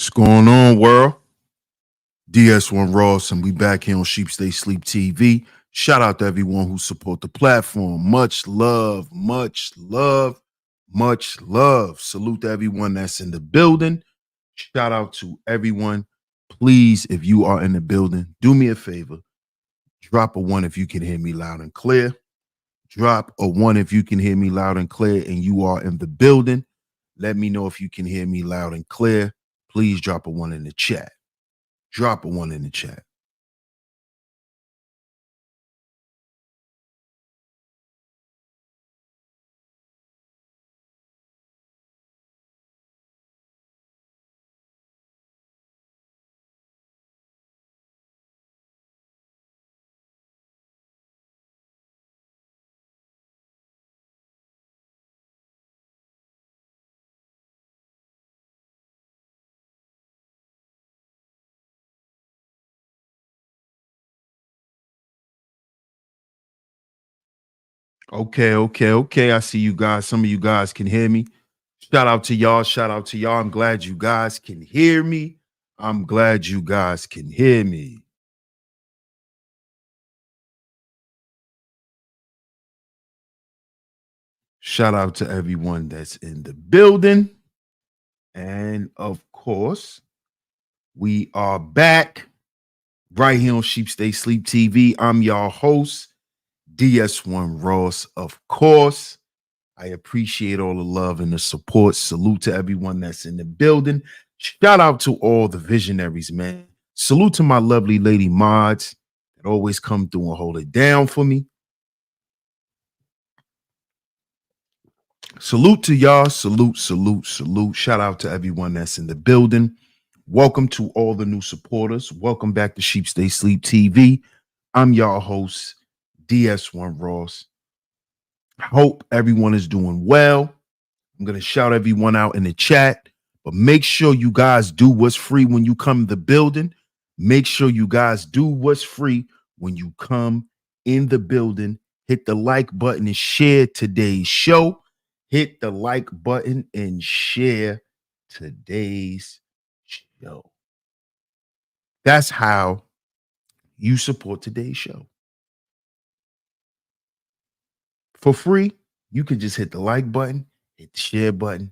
What's going on, world? DS1 Ross, and we back here on SHEEPSTAYSLEEPTV. Shout out to everyone who support the platform. Much love, much love, much love. Salute to everyone that's in the building. Shout out to everyone. Please, if you are in the building, do me a favor. Drop a 1 if you can hear me loud and clear. Drop a 1 if you can hear me loud and clear and you are in the building. Let me know if you can hear me loud and clear. Please drop a 1 in the chat. Drop a 1 in the chat. Okay. I see you guys. Some of you guys can hear me. Shout out to y'all. Shout out to y'all. I'm glad you guys can hear me. I'm glad you guys can hear me. Shout out to everyone that's in the building. And of course, we are back right here on Sheep Stay Sleep TV. I'm your host, DS1 Ross, of course. I appreciate all the love and the support. Salute to everyone that's in the building. Shout out to all the visionaries, man. Salute to my lovely lady mods that always come through and hold it down for me. Salute to y'all. Salute, salute, salute. Shout out to everyone that's in the building. Welcome to all the new supporters. Welcome back to Sheep Stay Sleep TV. I'm y'all host, DS1 Ross. Hope everyone is doing well. I'm going to shout everyone out in the chat, but make sure you guys do what's free when you come to the building. Make sure you guys do what's free when you come in the building. Hit the like button and share today's show. Hit the like button and share today's show. That's how you support today's show. For free, you can just hit the like button, hit the share button.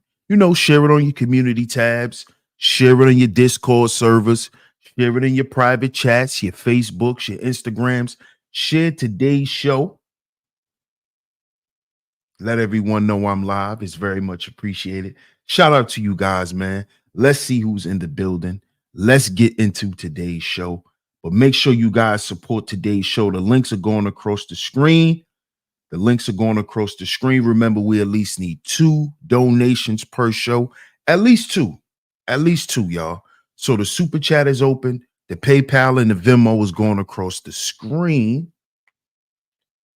Share it on your community tabs, share it on your Discord servers, share it in your private chats, your Facebooks, your Instagrams. Share today's show. Let everyone know I'm live. It's very much appreciated. Shout out to you guys, man. Let's see who's in the building. Let's get into today's show. But make sure you guys support today's show. The links are going across the screen. The links are going across the screen. Remember, we at least need 2 donations per show. At least two, y'all. So the super chat is open. The PayPal and the Venmo is going across the screen.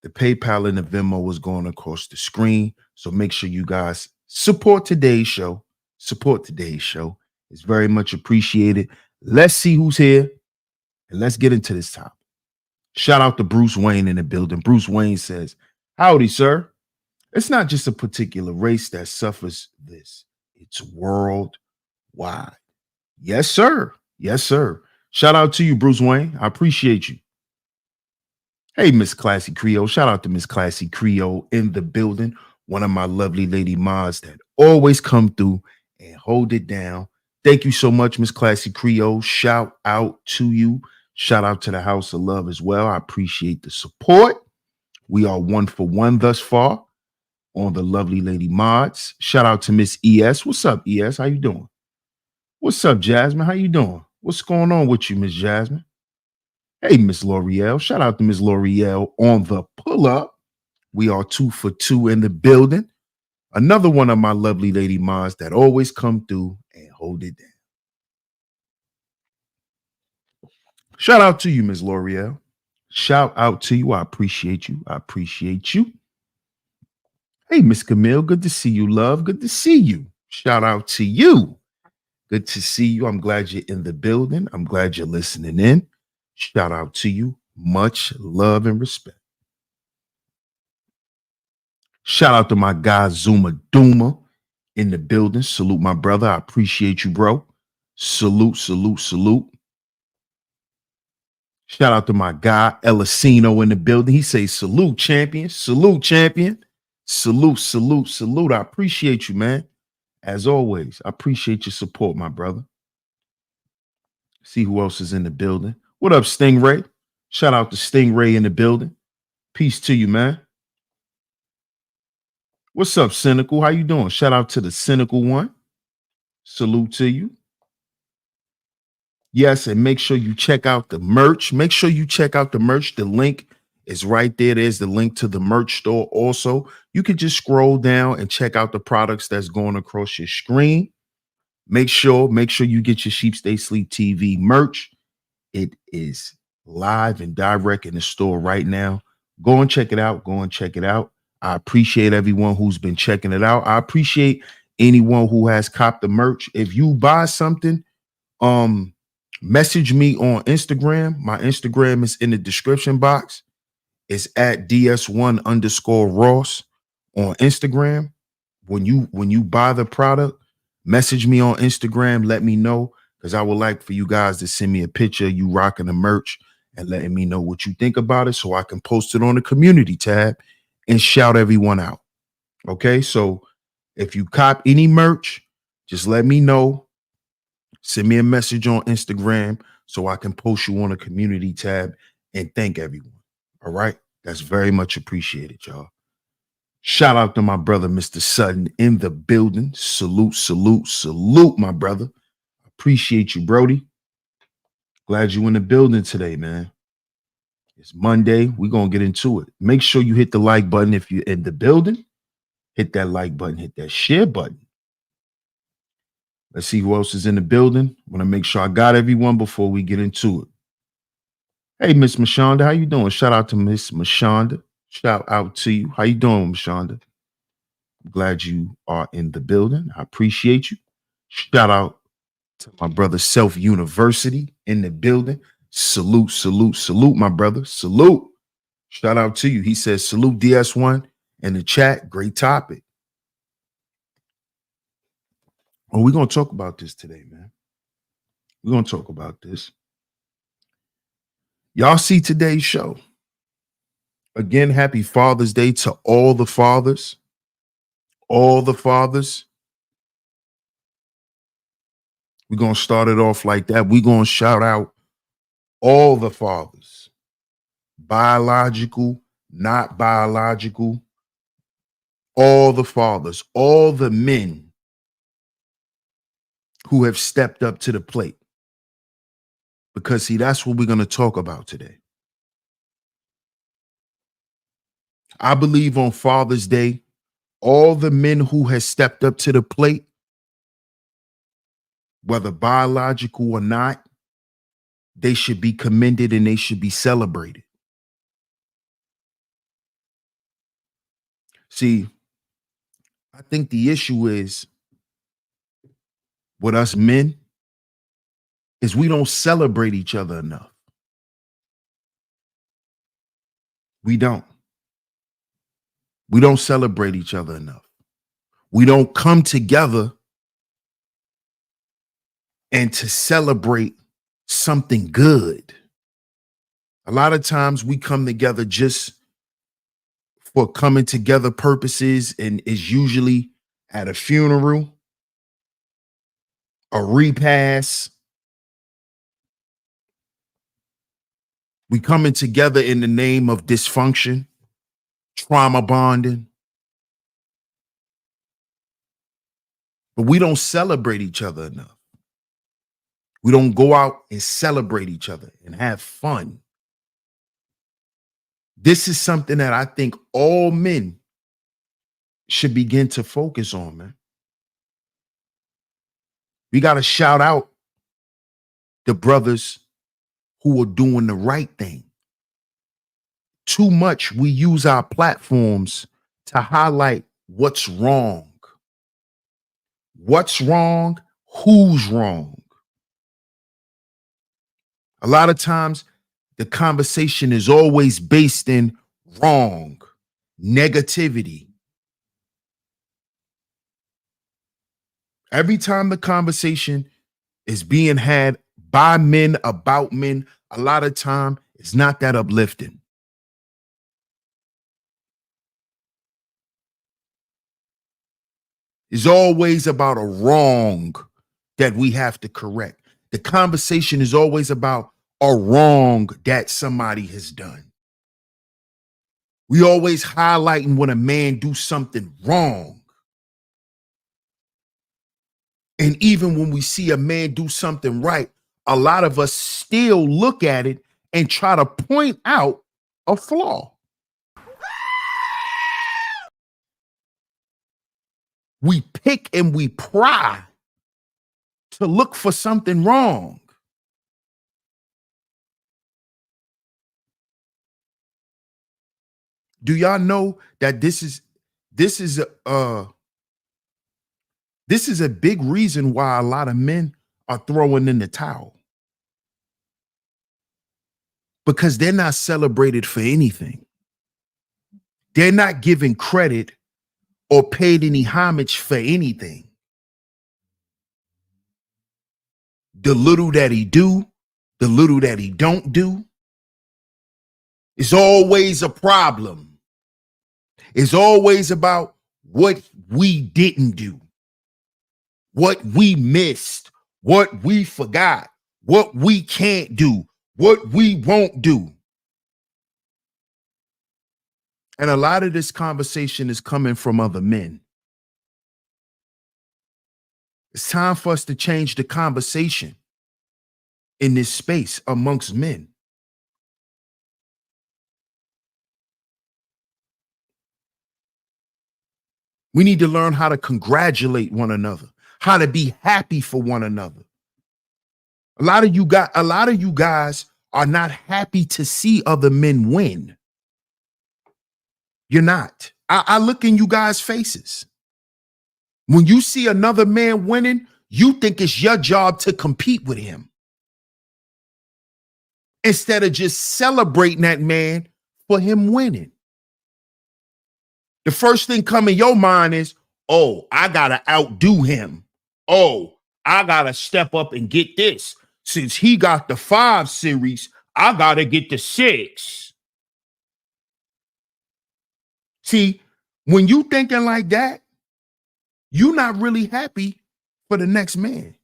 The PayPal and the Venmo is going across the screen. So make sure you guys support today's show. Support today's show. It's very much appreciated. Let's see who's here and let's get into this topic. Shout out to Bruce Wayne in the building. Bruce Wayne says, "Howdy, sir. It's not just a particular race that suffers this. It's worldwide." Yes, sir. Yes, sir. Shout out to you, Bruce Wayne. I appreciate you. Hey, Miss Classy Creole. Shout out to Miss Classy Creole in the building. One of my lovely lady mods that always come through and hold it down. Thank you so much, Miss Classy Creole. Shout out to you. Shout out to the House of Love as well. I appreciate the support. We are 1 for 1 thus far on the lovely lady mods. Shout out to Miss ES. What's up, ES? How you doing? What's up, Jasmine? How you doing? What's going on with you, Miss Jasmine? Hey, Miss L'Oreal. Shout out to Miss L'Oreal on the pull-up. We are 2 for 2 in the building. Another one of my lovely lady mods that always come through and hold it down. Shout out to you, Miss L'Oreal. Shout out to you. I appreciate you. I appreciate you. Hey, Miss Camille. Good to see you, love. Good to see you. Shout out to you. Good to see you. I'm glad you're in the building. I'm glad you're listening in. Shout out to you. Much love and respect. Shout out to my guy Zuma Duma in the building. Salute my brother. I appreciate you, bro. Salute, salute, salute. Shout out to my guy Elisino in the building. He says salute, champion. Salute, champion. Salute, salute, salute. I appreciate you, man. As always, I appreciate your support, my brother. See who else is in the building. What up, Stingray? Shout out to Stingray in the building. Peace to you, man. What's up, Cynical? How you doing? Shout out to the Cynical one. Salute to you. Yes, and make sure you check out the merch. Make sure you check out the merch. The link is right there. There's the link to the merch store. Also, you can just scroll down and check out the products that's going across your screen. Make sure you get your Sheep Stay Sleep TV merch. It is live and direct in the store right now. Go and check it out. Go and check it out. I appreciate everyone who's been checking it out. I appreciate anyone who has copped the merch. If you buy something, message me on Instagram. My Instagram is in the description box. It's at DS1_Ross on Instagram. When you buy the product, message me on Instagram. Let me know. because I would like for you guys to send me a picture of you rocking the merch and letting me know what you think about it so I can post it on the community tab and shout everyone out. Okay, so if you cop any merch, just let me know. Send me a message on Instagram so I can post you on a community tab and thank everyone. All right, that's very much appreciated, y'all. Shout out to my brother, Mr. Sutton, in the building. Salute, salute, salute, my brother. Appreciate you, Brody. Glad you in the building today, man. It's Monday. We're going to get into it. Make sure you hit the like button if you're in the building. Hit that like button. Hit that share button. Let's see who else is in the building. I want to make sure I got everyone before we get into it. Hey, Miss Mashonda, how you doing? Shout out to Miss Mashonda. Shout out to you. How you doing, Mashonda? I'm glad you are in the building. I appreciate you. Shout out to my brother Self University in the building. Salute, salute, salute, my brother. Salute. Shout out to you. He says, salute DS1 in the chat. Great topic. Oh, we're going to talk about this today, man. We're going to talk about this. Y'all see today's show. Again, happy Father's Day to all the fathers. All the fathers. We're going to start it off like that. We're going to shout out all the fathers. Biological, not biological. All the fathers, all the men who have stepped up to the plate. Because, see, that's what we're going to talk about today. I believe on Father's Day, all the men who has stepped up to the plate, whether biological or not, they should be commended and they should be celebrated. See, I think the issue is with us men is we don't celebrate each other enough. We don't. We don't celebrate each other enough. We don't come together and to celebrate something good. A lot of times we come together just for coming together purposes, and is usually at a funeral, a repast. We coming together in the name of dysfunction, trauma bonding. But we don't celebrate each other enough. We don't go out and celebrate each other and have fun. This is something that I think all men should begin to focus on, man. We got to shout out the brothers who are doing the right thing. Too much we use our platforms to highlight what's wrong. What's wrong? Who's wrong? A lot of times the conversation is always based in wrong, negativity. Every time the conversation is being had by men about men, a lot of time it's not that uplifting. It's always about a wrong that we have to correct. The conversation is always about a wrong that somebody has done. We always highlighting when a man do something wrong. And even when we see a man do something right, a lot of us still look at it and try to point out a flaw. We pick and we pry to look for something wrong. Do y'all know that this is a big reason why a lot of men are throwing in the towel? Because they're not celebrated for anything. They're not given credit or paid any homage for anything. the little that he do, the little that he don't do, is always a problem. It's always about what we didn't do, what we missed, what we forgot, what we can't do, what we won't do. And a lot of this conversation is coming from other men. It's time for us to change the conversation in this space amongst men. We need to learn how to congratulate one another, how to be happy for one another. A lot of you guys are not happy to see other men win. You're not. I look in you guys' faces. When you see another man winning, you think it's your job to compete with him, instead of just celebrating that man for him winning. The first thing come in your mind is, oh, I gotta outdo him. Oh, I gotta step up and get this. Since he got the 5 series, I gotta get the 6. See, when you thinking like that, you're not really happy for the next man.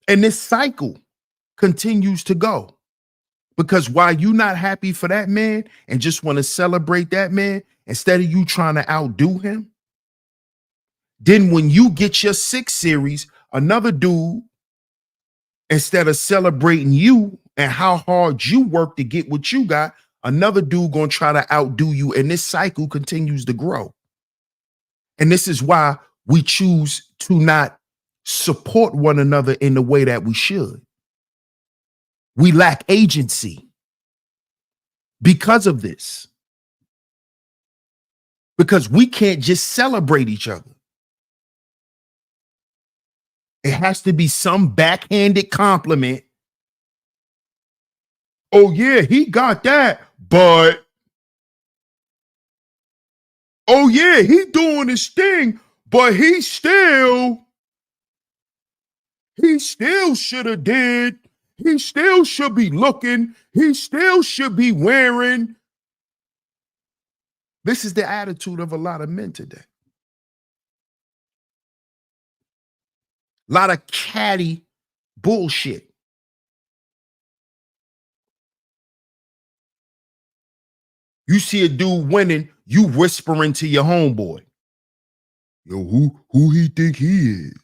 And this cycle continues to go. Because while you're not happy for that man and just want to celebrate that man, instead of you trying to outdo him, then when you get your 6 series, another dude, instead of celebrating you and how hard you work to get what you got, another dude gonna try to outdo you, and this cycle continues to grow. And this is why we choose to not support one another in the way that we should. We lack agency because of this. Because we can't just celebrate each other. It has to be some backhanded compliment. Oh yeah, he got that, but oh yeah, he doing his thing, but he still should have did. He still should be looking. He still should be wearing. This is the attitude of a lot of men today. A lot of catty bullshit. You see a dude winning, you whispering to your homeboy, yo, who he think he is?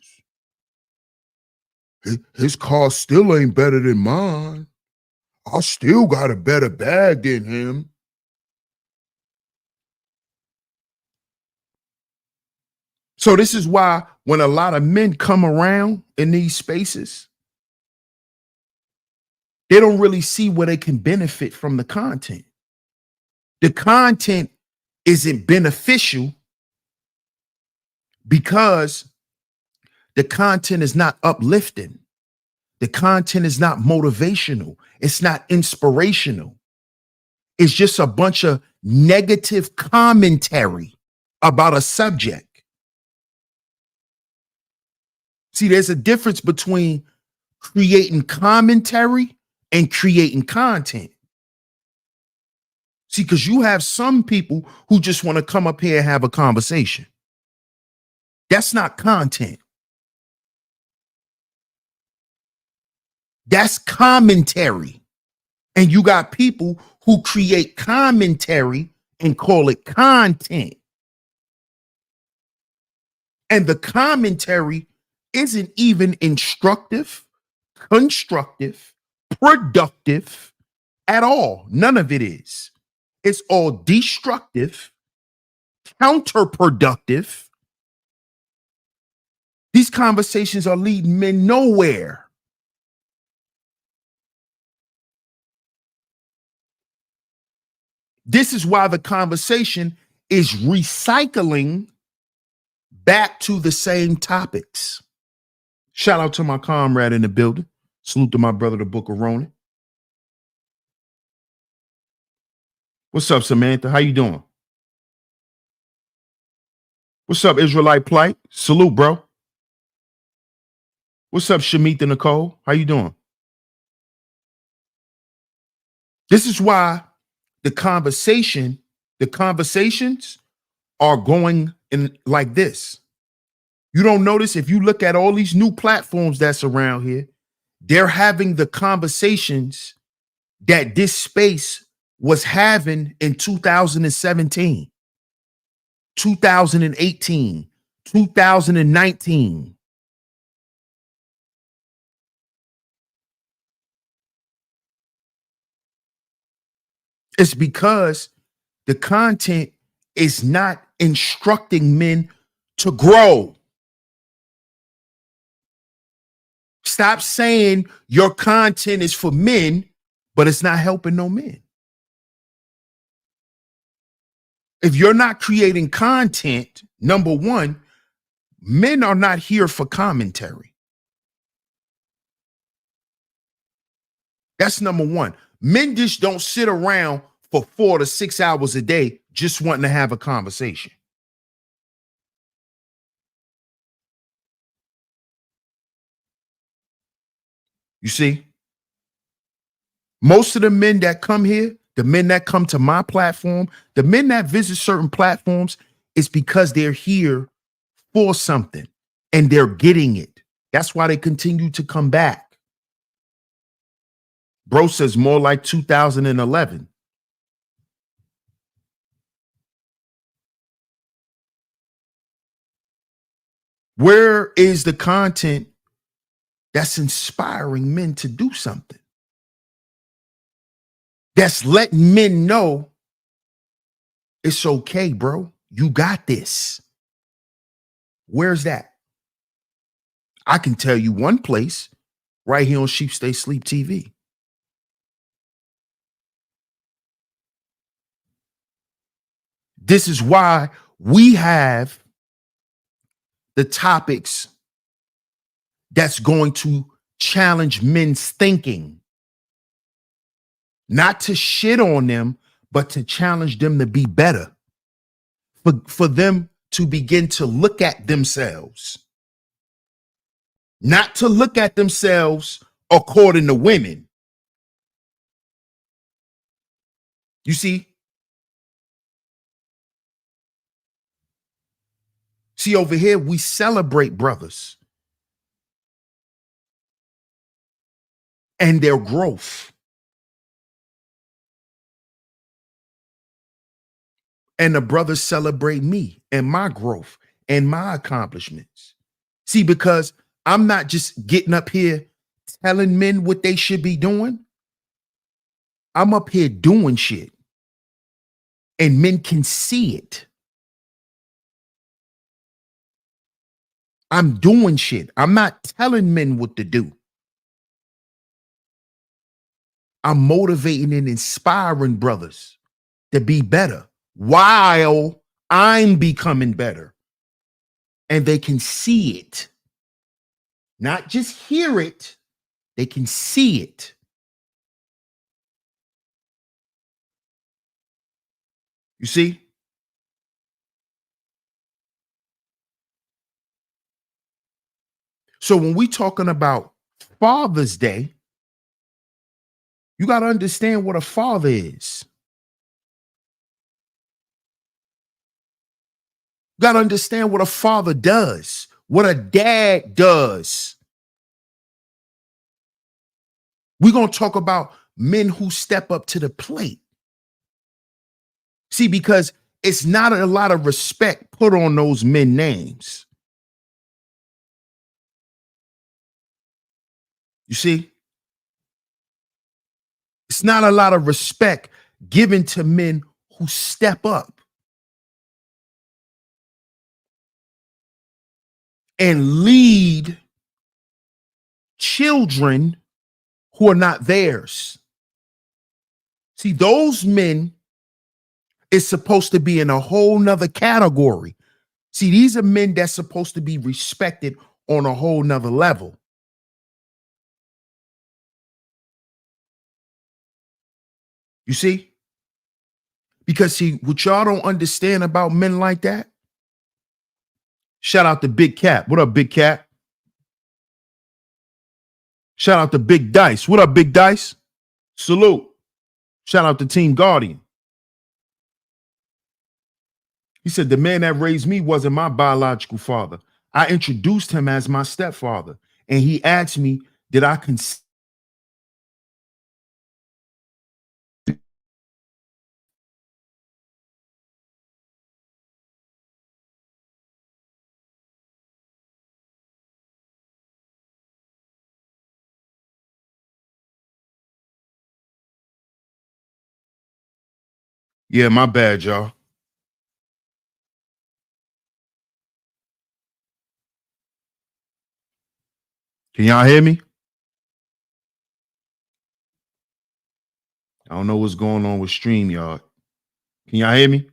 His car still ain't better than mine. I still got a better bag than him. So this is why when a lot of men come around in these spaces, they don't really see where they can benefit from the content. The content isn't beneficial because the content is not uplifting. The content is not motivational. It's not inspirational. It's just a bunch of negative commentary about a subject. See, there's a difference between creating commentary and creating content. See, because you have some people who just want to come up here and have a conversation. That's not content. That's commentary. And you got people who create commentary and call it content. And the commentary isn't even instructive, constructive, productive at all. None of it is. It's all destructive, counterproductive. These conversations are leading men nowhere. This is why the conversation is recycling back to the same topics. Shout out to my comrade in the building. Salute to my brother, the Book of Ronan. What's up, Samantha? How you doing? What's up, Israelite Plight? Salute, bro. What's up, Shamita Nicole? How you doing? This is why the conversations are going in like this. You don't notice if you look at all these new platforms that's around here, they're having the conversations that this space was having in 2017, 2018, 2019. It's because the content is not instructing men to grow. Stop saying your content is for men, but it's not helping no men. If you're not creating content, number one, men are not here for commentary. That's number one. Men just don't sit around for 4 to 6 hours a day just wanting to have a conversation. You see, most of the men that come here, the men that come to my platform, the men that visit certain platforms, is because they're here for something and they're getting it. That's why they continue to come back. Bro says more like 2011. Where is the content that's inspiring men to do something? That's letting men know it's okay, bro. You got this. Where's that? I can tell you one place right here on Sheep Stay Sleep TV. This is why we have the topics that's going to challenge men's thinking, not to shit on them, but to challenge them to be better, for them to begin to look at themselves, not to look at themselves according to women. You see, over here, we celebrate brothers and their growth. And the brothers celebrate me and my growth and my accomplishments. See, because I'm not just getting up here telling men what they should be doing. I'm up here doing shit and men can see it. I'm doing shit. I'm not telling men what to do. I'm motivating and inspiring brothers to be better while I'm becoming better. And they can see it, not just hear it, they can see it. You see? So when we talking about Father's Day, you got to understand what a father is. You got to understand what a father does, what a dad does. We're going to talk about men who step up to the plate. See, because it's not a lot of respect put on those men names. You see? It's not a lot of respect given to men who step up and lead children who are not theirs. See, those men is supposed to be in a whole nother category. See, these are men that's supposed to be respected on a whole nother level. You see? Because see, what y'all don't understand about men like that, shout out to Big Cat. What up, Big Cat? Shout out to Big Dice. What up, Big Dice? Salute. Shout out to Team Guardian. He said, the man that raised me wasn't my biological father. I introduced him as my stepfather. And he asked me, did I consent? Yeah, my bad, y'all. Can y'all hear me? I don't know what's going on with StreamYard. Can y'all hear me?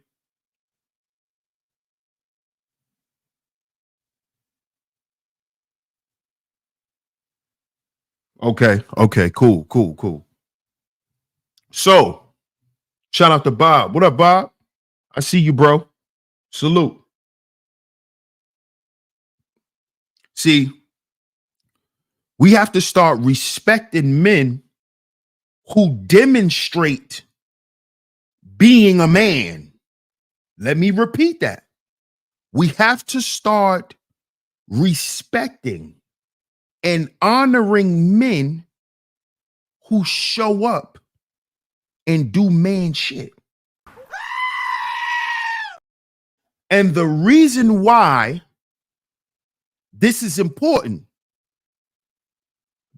Okay, cool. So, shout out to Bob. What up, Bob? I see you, bro. Salute. See, we have to start respecting men who demonstrate being a man. Let me repeat that. We have to start respecting and honoring men who show up and do man shit. And the reason why this is important,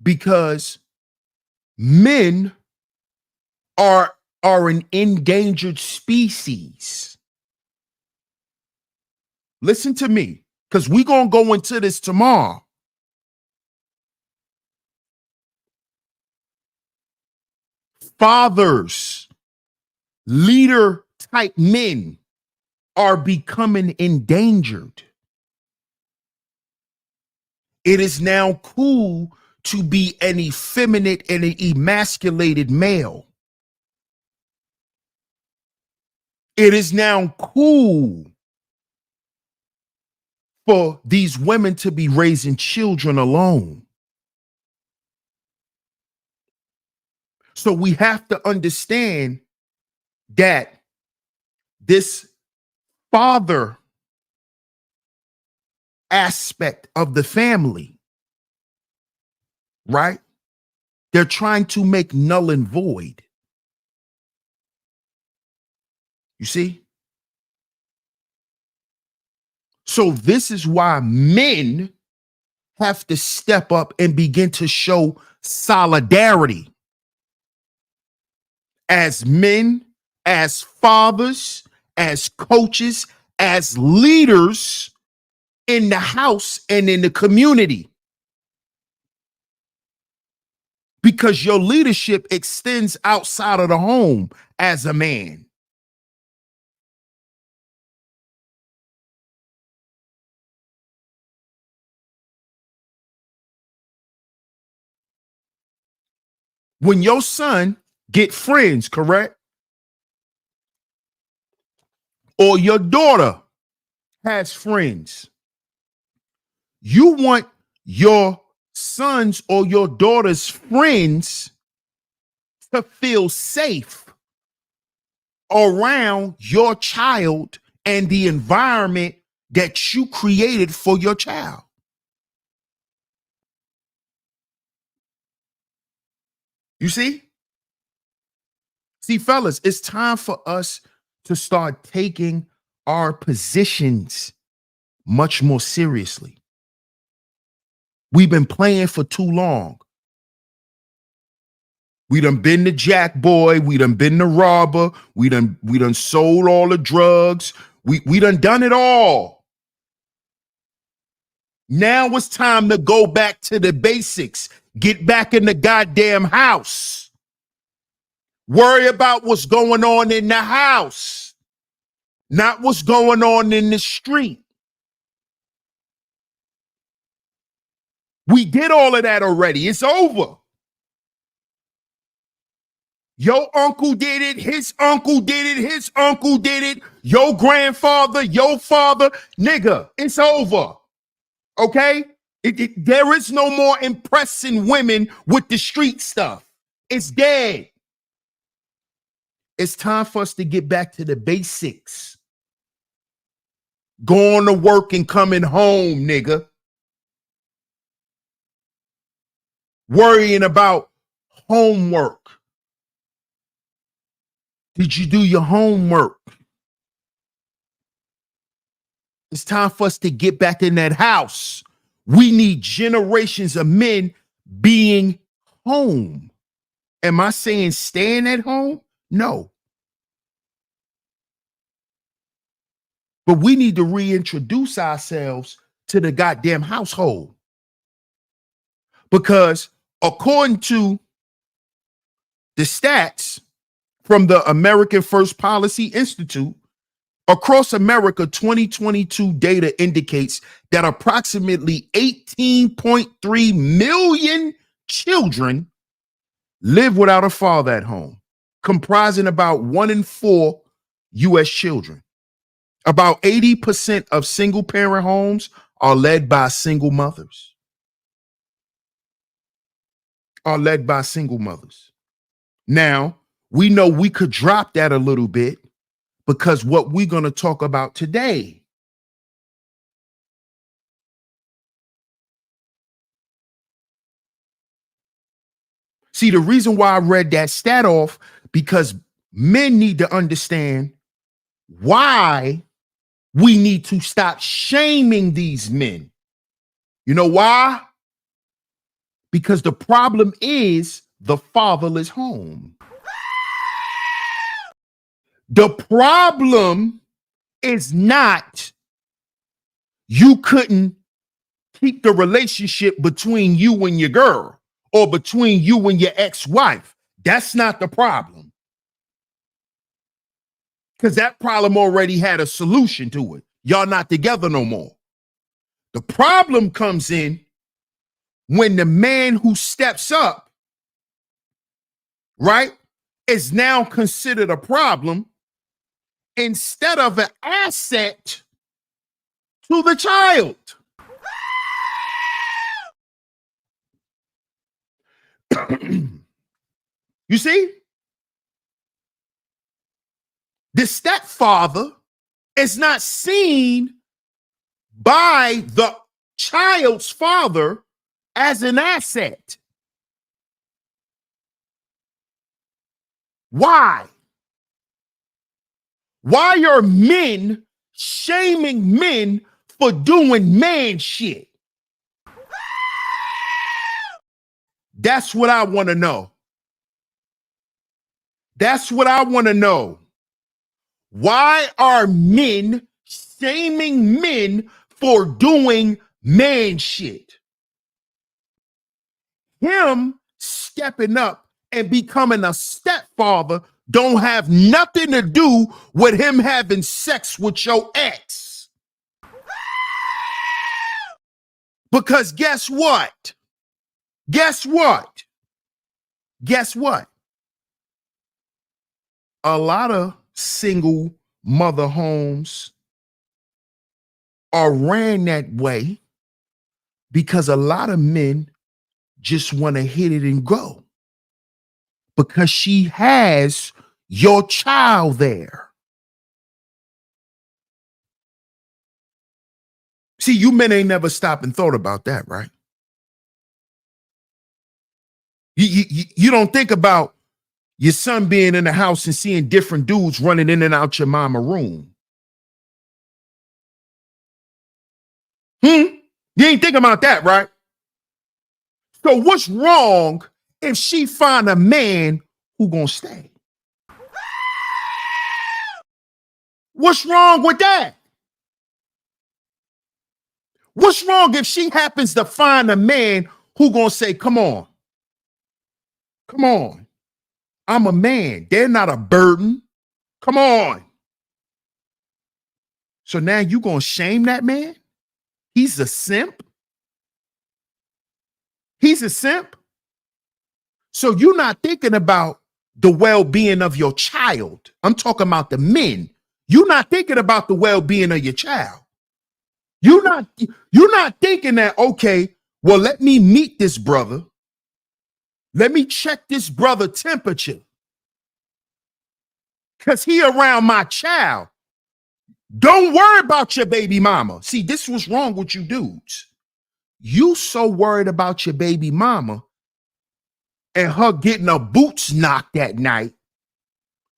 because men are an endangered species. Listen to me, because we're going to go into this tomorrow. Fathers, leader type men are becoming endangered. It is now cool to be an effeminate and an emasculated male. It is now cool for these women to be raising children alone. So we have to understand that this father aspect of the family, right? They're trying to make null and void. You see? So this is why men have to step up and begin to show solidarity as men, as fathers, as coaches, as leaders in the house and in the community. Because your leadership extends outside of the home as a man. When your son get friends, correct? Or your daughter has friends, you want your sons or your daughter's friends to feel safe around your child and the environment that you created for your child. You see? See, fellas, it's time for us to start taking our positions much more seriously. We've been playing for too long. We done been the jack boy. We done been the robber. We done sold all the drugs. We done it all. Now it's time to go back to the basics. Get back in the goddamn house. Worry about what's going on in the house, not what's going on in the street. We did all of that already. It's over. Your uncle did it. His uncle did it. His uncle did it. Your grandfather, your father. Nigga, it's over. Okay? There is no more impressing women with the street stuff. It's dead. It's time for us to get back to the basics. Going to work and coming home, nigga. Worrying about homework. Did you do your homework? It's time for us to get back in that house. We need generations of men being home. Am I saying staying at home? No. But we need to reintroduce ourselves to the goddamn household. Because according to the stats from the American First Policy Institute, across America, 2022 data indicates that approximately 18.3 million children live without a father at home, comprising about 1 in 4 U.S. children. About 80% of single parent homes are led by single mothers. Now, we know we could drop that a little bit because what we're going to talk about today. See, the reason why I read that stat off, because men need to understand why we need to stop shaming these men. You know why? Because the problem is the fatherless home. The problem is not you couldn't keep the relationship between you and your girl or between you and your ex-wife. That's not the problem. Because that problem already had a solution to it. Y'all not together no more. The problem comes in when the man who steps up, right, is now considered a problem instead of an asset to the child. You see? The stepfather is not seen by the child's father as an asset. Why? Why are men shaming men for doing man shit? That's what I want to know. That's what I want to know. Why are men shaming men for doing man shit? Him stepping up and becoming a stepfather don't have nothing to do with him having sex with your ex. Because guess what? Guess what? Guess what? A lot of single mother homes are ran that way because a lot of men just want to hit it and go because she has your child there. See, you men ain't never stopped and thought about that, right? You don't think about your son being in the house and seeing different dudes running in and out your mama room. You ain't think about that, right? So what's wrong if she find a man who gonna stay? What's wrong with that? What's wrong if she happens to find a man who gonna say, come on, I'm a man. They're not a burden. Come on. So now you gonna shame that man? He's a simp? He's a simp? So you're not thinking about the well-being of your child. I'm talking about the men. You're not thinking about the well-being of your child. You're not thinking that, okay, well, let me meet this brother. Let me check this brother temperature. Because he around my child. Don't worry about your baby mama. See, this was wrong with you dudes. You so worried about your baby mama and her getting her boots knocked that night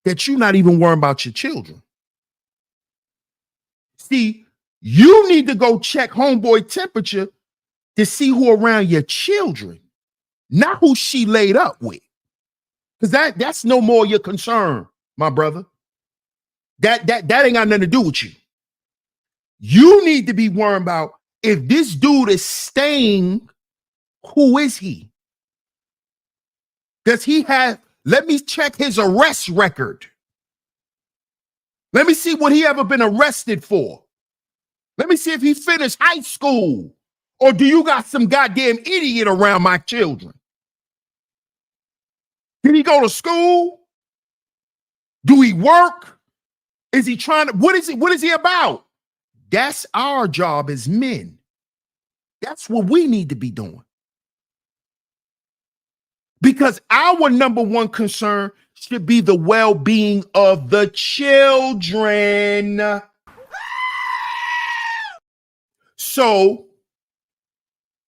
that you're not even worrying about your children. See, you need to go check homeboy temperature to see who around your children, not who she laid up with. Because that's no more your concern, my brother. That ain't got nothing to do with you. You need to be worrying about if this dude is staying, who is he? Does he have, let me check his arrest record. Let me see what he ever been arrested for. Let me see if he finished high school. Or do you got some goddamn idiot around my children? Did he go to school? Do he work? Is he trying to, what is he about? That's our job as men. That's what we need to be doing. Because our number one concern should be the well-being of the children. So,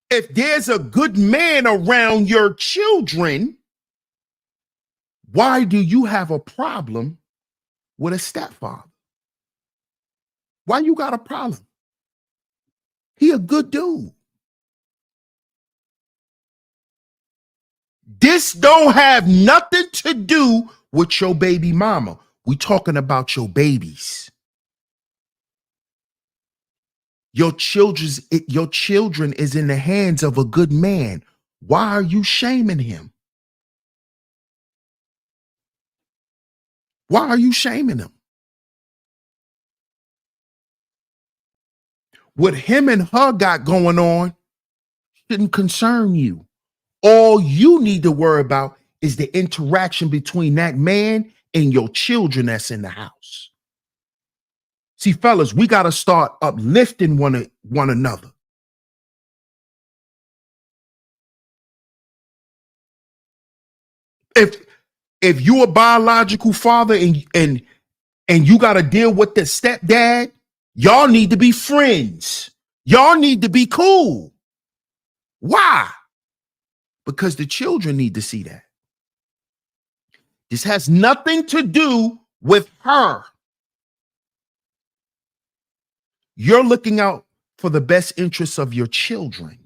if there's a good man around your children, why do you have a problem with a stepfather? Why you got a problem? He a good dude. This don't have nothing to do with your baby mama. We talking about your babies. Your children is in the hands of a good man. Why are you shaming him? Why are you shaming him? What him and her got going on shouldn't concern you. All you need to worry about is the interaction between that man and your children that's in the house. See, fellas, we got to start uplifting one another. If you're a biological father and you got to deal with the stepdad, y'all need to be friends. Y'all need to be cool. Why? Because the children need to see that. This has nothing to do with her. You're looking out for the best interests of your children.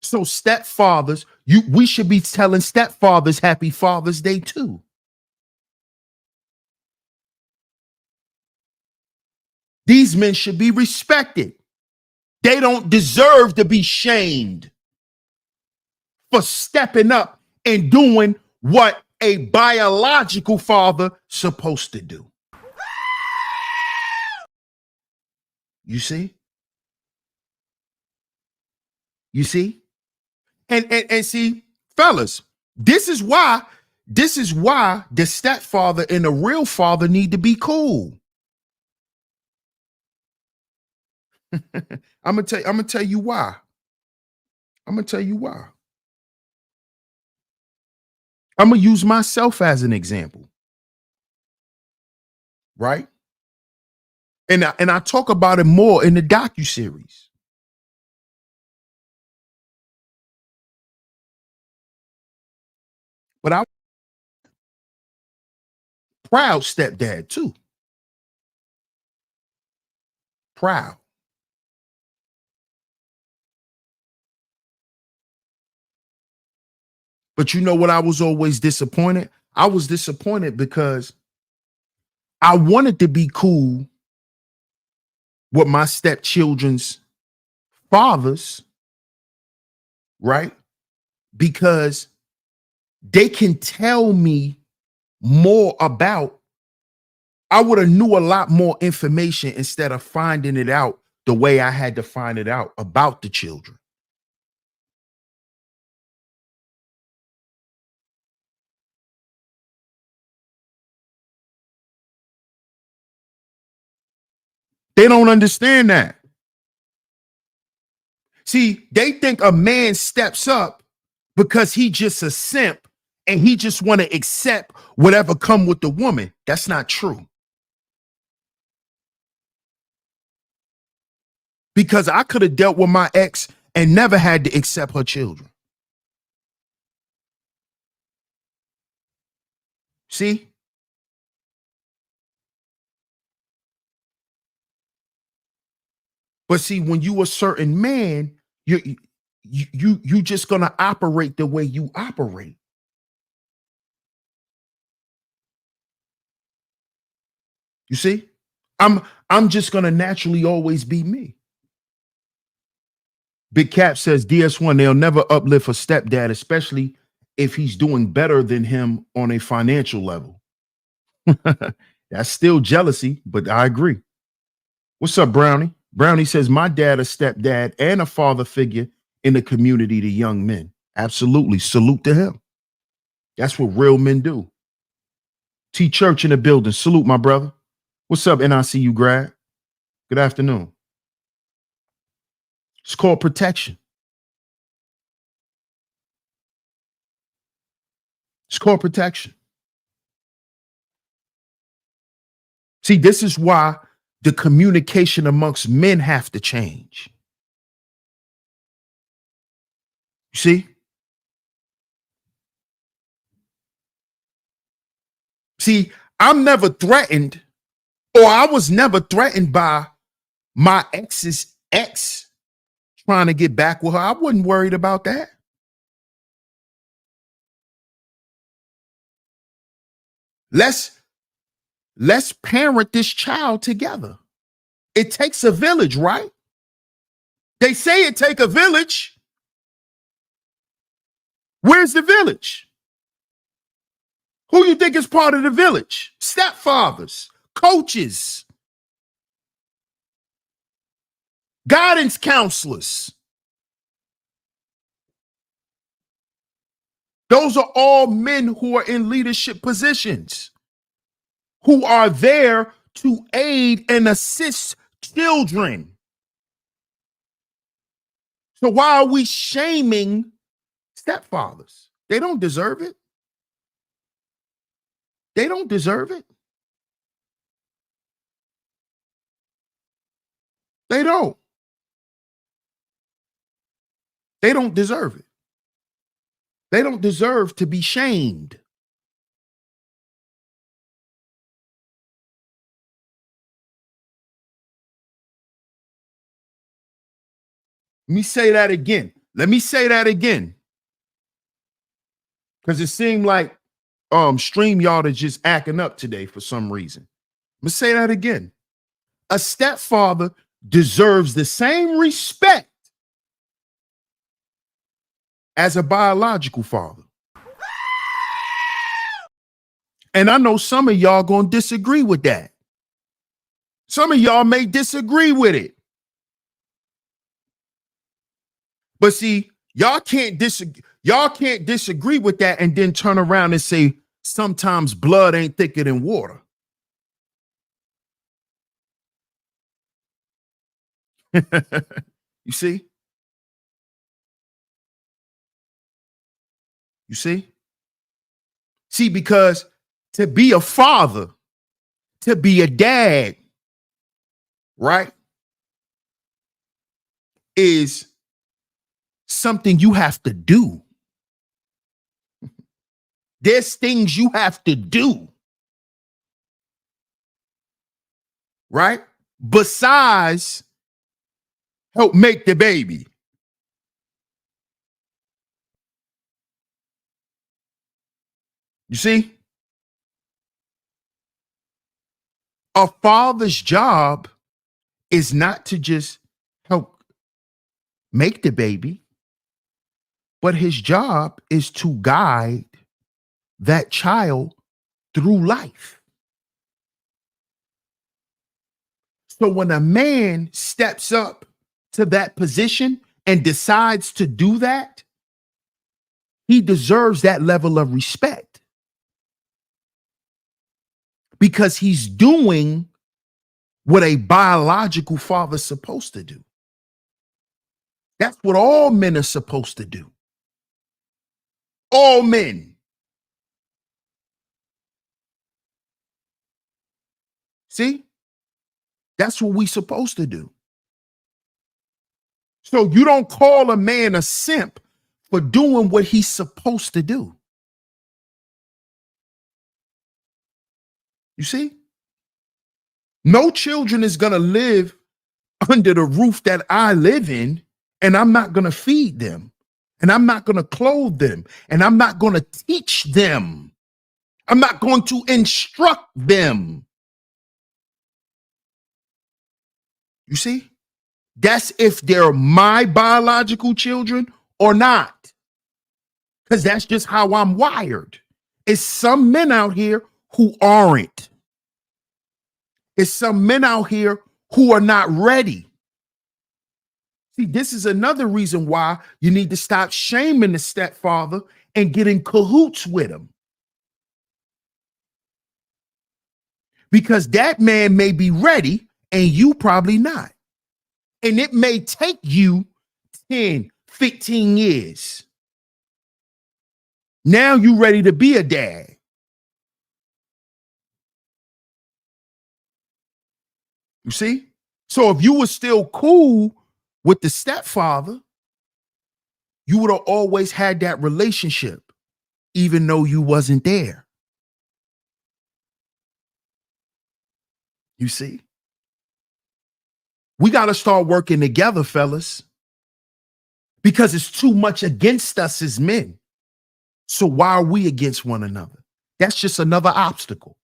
So stepfathers, we should be telling stepfathers happy Father's Day too. These men should be respected. They don't deserve to be shamed for stepping up and doing what a biological father supposed to do. You see? You see? And see, fellas, this is why the stepfather and the real father need to be cool. I'm gonna tell you why. I'm gonna tell you why. I'm gonna use myself as an example, right? And I talk about it more in the docuseries. But I proud stepdad too. Proud. But you know what I was always disappointed? I was disappointed because I wanted to be cool with my stepchildren's fathers, right? Because they can tell me more about, I would have knew a lot more information instead of finding it out the way I had to find it out about the children. They don't understand that. See, they think a man steps up because he just a simp and he just want to accept whatever come with the woman. That's not true. Because I could have dealt with my ex and never had to accept her children. See? But see, when you a certain man, you just gonna operate the way you operate. You see? I'm just gonna naturally always be me. Big Cap says DS1, they'll never uplift a stepdad, especially if he's doing better than him on a financial level. That's still jealousy, but I agree. What's up, Brownie? Brownie says, my dad, a stepdad and a father figure in the community to young men. Absolutely. Salute to him. That's what real men do. T Church in the building. Salute, my brother. What's up, NICU grad? Good afternoon. It's called protection. It's called protection. See, this is why the communication amongst men have to change. You see? See, I'm never threatened, or I was never threatened by my ex's ex trying to get back with her. I wasn't worried about that. Let's parent this child together. It takes a village, right? They say it take a village. Where's the village? Who you think is part of the village? Stepfathers, coaches, guidance counselors. Those are all men who are in leadership positions, who are there to aid and assist children. So why are we shaming stepfathers? They don't deserve it. They don't deserve it. They don't. They don't deserve it. They don't deserve to be shamed. Let me say that again. Let me say that again. Because it seemed like StreamYard is just acting up today for some reason. Let me say that again. A stepfather deserves the same respect as a biological father. And I know some of y'all gonna disagree with that. Some of y'all may disagree with it. But see, y'all can't disagree with that and then turn around and say sometimes blood ain't thicker than water. You see? You see? See, because to be a father, to be a dad, right, is something you have to do. There's things you have to do, right? Besides help make the baby. You see? A father's job is not to just help make the baby, but his job is to guide that child through life. So when a man steps up to that position and decides to do that, he deserves that level of respect because he's doing what a biological father's supposed to do. That's what all men are supposed to do. All men. See? That's what we supposed to do. So you don't call a man a simp for doing what he's supposed to do. You see? No children is going to live under the roof that I live in, and I'm not going to feed them, and I'm not going to clothe them, and I'm not going to teach them. I'm not going to instruct them. You see? That's if they're my biological children or not. Because that's just how I'm wired. It's some men out here who aren't. It's some men out here who are not ready. See, this is another reason why you need to stop shaming the stepfather and get in cahoots with him. Because that man may be ready and you probably not. And it may take you 10, 15 years. Now you ready to be a dad. You see? So if you were still cool with the stepfather, you would have always had that relationship, even though you wasn't there. You see? We got to start working together, fellas, because it's too much against us as men. So why are we against one another? That's just another obstacle.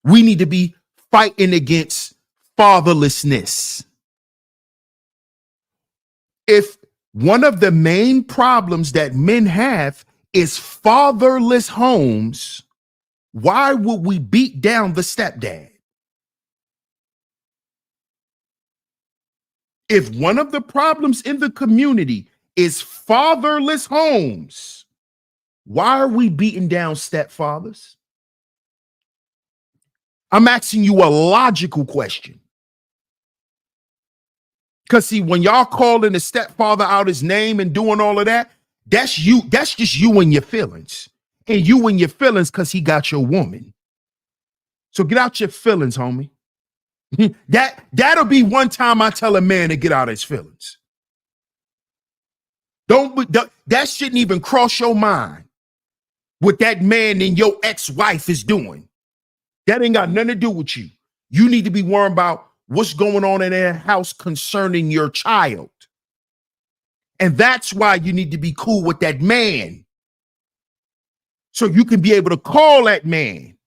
We need to be fighting against fatherlessness. If one of the main problems that men have is fatherless homes, why would we beat down the stepdad? If one of the problems in the community is fatherless homes, why are we beating down stepfathers? I'm asking you a logical question. Because see, when y'all calling the stepfather out his name and doing all of that, that's you. That's just you and your feelings. And you and your feelings because he got your woman. So get out your feelings, homie. That'll be one time I tell a man to get out his feelings. That shouldn't even cross your mind what that man and your ex-wife is doing. That ain't got nothing to do with you. You need to be worrying about what's going on in their house concerning your child. And that's why you need to be cool with that man. So you can be able to call that man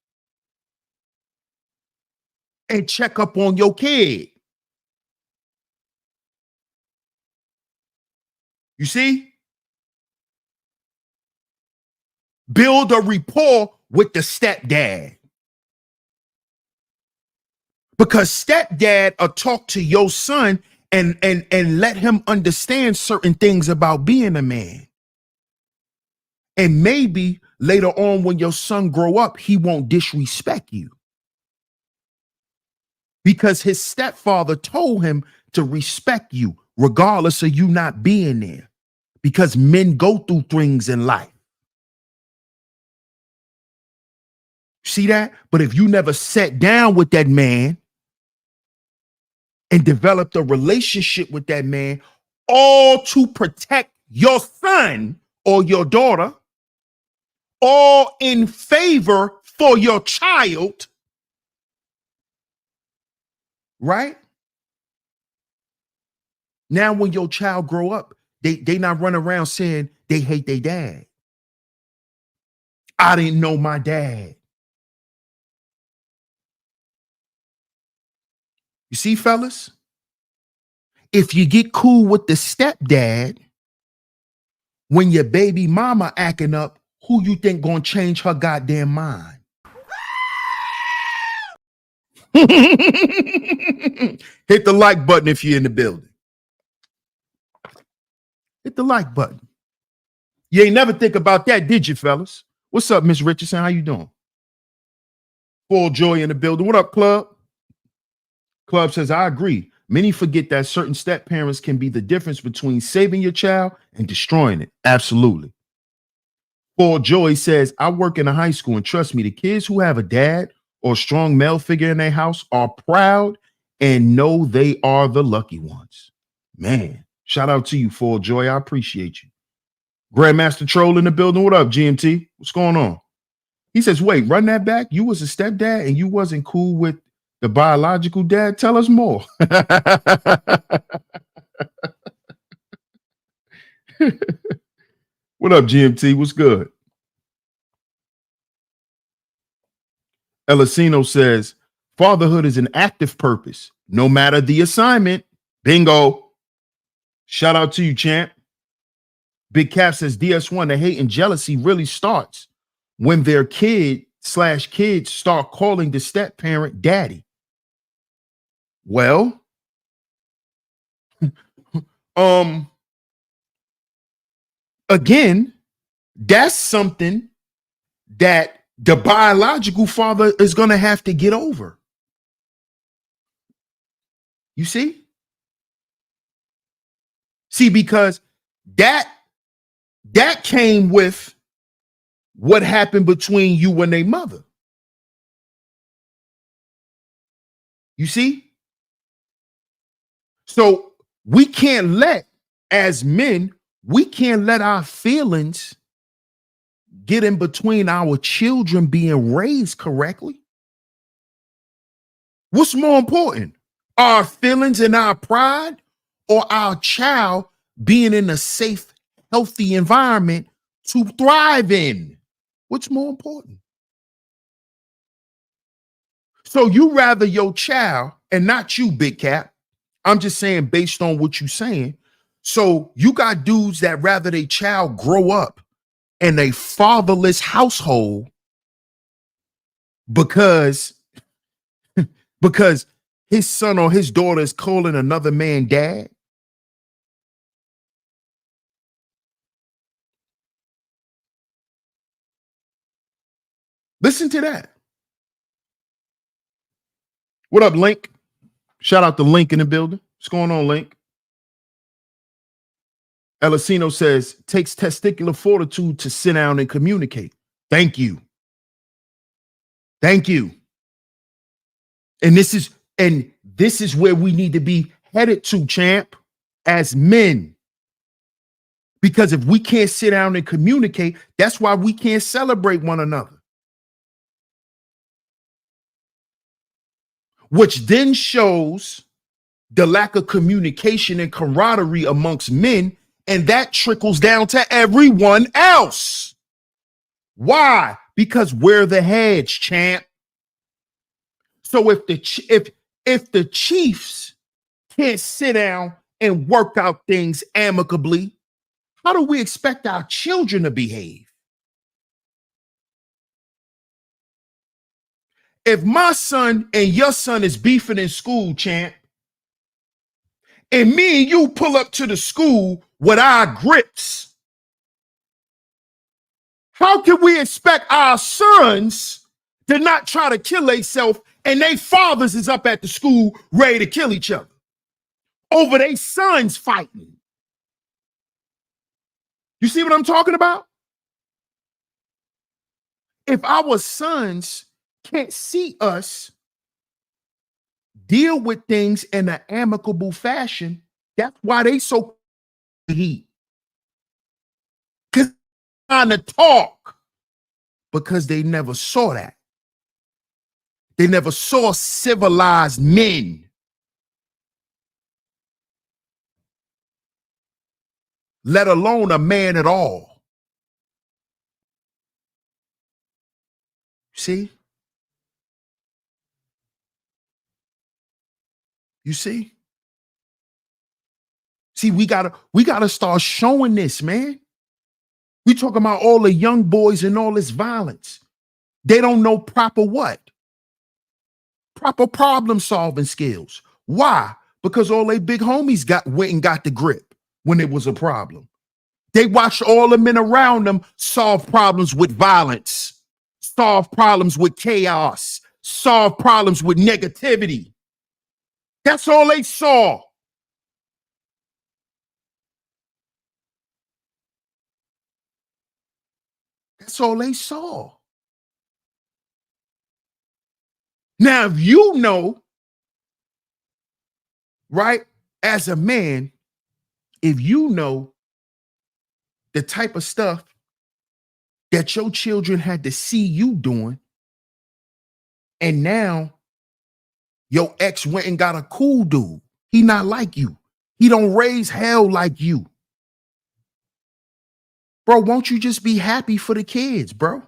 and check up on your kid. You see? Build a rapport with the stepdad. Because stepdad will talk to your son and let him understand certain things about being a man. And maybe later on when your son grow up, he won't disrespect you. Because his stepfather told him to respect you, regardless of you not being there. Because men go through things in life. See that? But if you never sat down with that man and developed a relationship with that man, all to protect your son or your daughter, all in favor for your child, right? Now when your child grow up, they not run around saying they hate their dad. I didn't know my dad. You see, fellas? If you get cool with the stepdad, when your baby mama acting up, who you think gonna change her goddamn mind? Hit the like button if you're in the building. Hit the like button. You ain't never think about that, did you, fellas? What's up, Miss Richardson? How you doing? Full joy in the building. What up, Club? Club says, I agree. Many forget that certain step parents can be the difference between saving your child and destroying it. Absolutely. Full joy says, I work in a high school, and trust me, the kids who have a dad or strong male figure in their house are proud and know they are the lucky ones. Man, shout out to you, Full Joy. I appreciate you. Grandmaster Troll in the building. What up, GMT? What's going on? He says, wait, run that back. You was a stepdad and you wasn't cool with the biological dad. Tell us more. What up, GMT? What's good? Elisino says, fatherhood is an active purpose, no matter the assignment. Bingo. Shout out to you, champ. Big Cap says, DS1, the hate and jealousy really starts when their kid/kids start calling the step parent daddy. Well, again, that's something that the biological father is going to have to get over. You see? See, because that came with what happened between you and their mother. You see? So we can't let, as men, we can't let our feelings get in between our children being raised correctly. What's more important? Our feelings and our pride, or our child being in a safe, healthy environment to thrive in? What's more important? So you rather your child, and not you, Big Cap. I'm just saying based on what you're saying. So you got dudes that rather their child grow up in a fatherless household because his son or his daughter is calling another man dad. Listen to that. What up, Link? Shout out to Link in the building. What's going on, Link? Elisino says, takes testicular fortitude to sit down and communicate. Thank you. Thank you. And this is where we need to be headed to, champ, as men. Because if we can't sit down and communicate, that's why we can't celebrate one another. Which then shows the lack of communication and camaraderie amongst men, and that trickles down to everyone else. Why? Because we're the heads, champ. So if the Chiefs can't sit down and work out things amicably, how do we expect our children to behave? If my son and your son is beefing in school, champ, and me and you pull up to the school with our grips, how can we expect our sons to not try to kill themselves and their fathers is up at the school ready to kill each other over their sons fighting? You see what I'm talking about? If our sons can't see us deal with things in an amicable fashion, that's why they so heat. Because trying to talk, because they never saw that. They never saw civilized men. Let alone a man at all. See? You see? See, we gotta start showing this, man. We talking about all the young boys and all this violence. They don't know proper what? Proper problem solving skills. Why? Because all they big homies went and got the grip when it was a problem. They watched all the men around them solve problems with violence, solve problems with chaos, solve problems with negativity. That's all they saw. That's all they saw. Now, if you know, right, as a man, if you know the type of stuff that your children had to see you doing, and now your ex went and got a cool dude. He not like you. He don't raise hell like you. Bro, won't you just be happy for the kids, bro?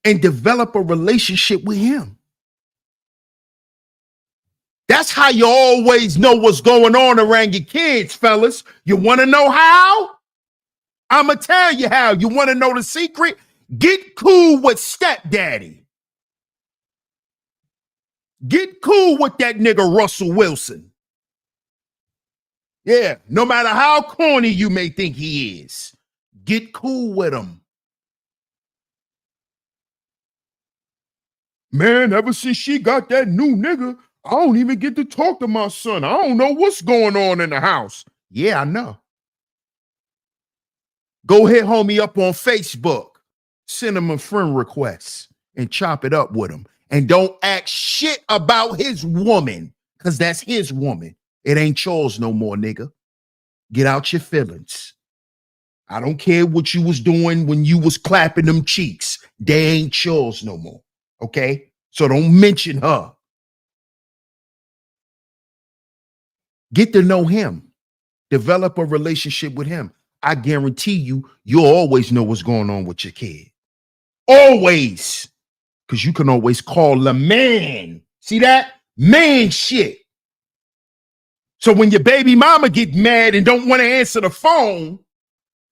And develop a relationship with him. That's how you always know what's going on around your kids, fellas. You want to know how? I'm going to tell you how. You want to know the secret? Get cool with stepdaddy. Get cool with that nigga Russell Wilson. Yeah, no matter how corny you may think he is, get cool with him. Man, ever since she got that new nigga, I don't even get to talk to my son. I don't know what's going on in the house. Yeah, I know. Go hit homie up on Facebook. Send him a friend request and chop it up with him. And don't act shit about his woman, because that's his woman. It ain't yours no more, nigga. Get out your feelings. I don't care what you was doing when you was clapping them cheeks. They ain't yours no more, okay? So don't mention her. Get to know him. Develop a relationship with him. I guarantee you, you'll always know what's going on with your kid. Always. Because you can always call the man. See that? Man shit. So when your baby mama get mad and don't want to answer the phone,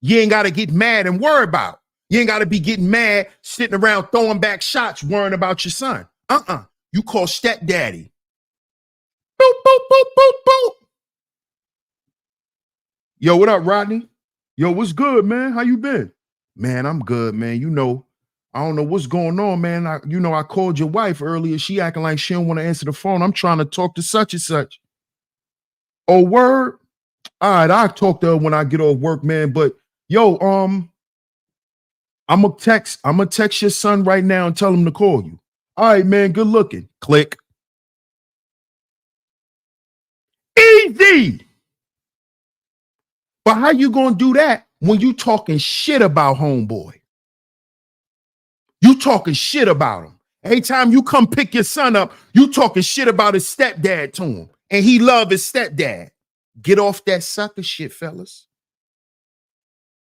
you ain't got to get mad and worry about it. You ain't got to be getting mad, sitting around throwing back shots, worrying about your son. You call stepdaddy. Boop, boop, boop, boop, boop. Yo, what up, Rodney? Yo, what's good, man? How you been? Man, I'm good, man. You know, I don't know what's going on, man. I called your wife earlier. She acting like she don't want to answer the phone. I'm trying to talk to such and such. Oh, word? All right, I'll talk to her when I get off work, man. But yo, I'm gonna text your son right now and tell him to call you. All right, man. Good looking. Click. Easy. But how you gonna do that when you talking shit about homeboy? You talking shit about him. Every time you come pick your son up, you talking shit about his stepdad to him. And he love his stepdad. Get off that sucker shit, fellas.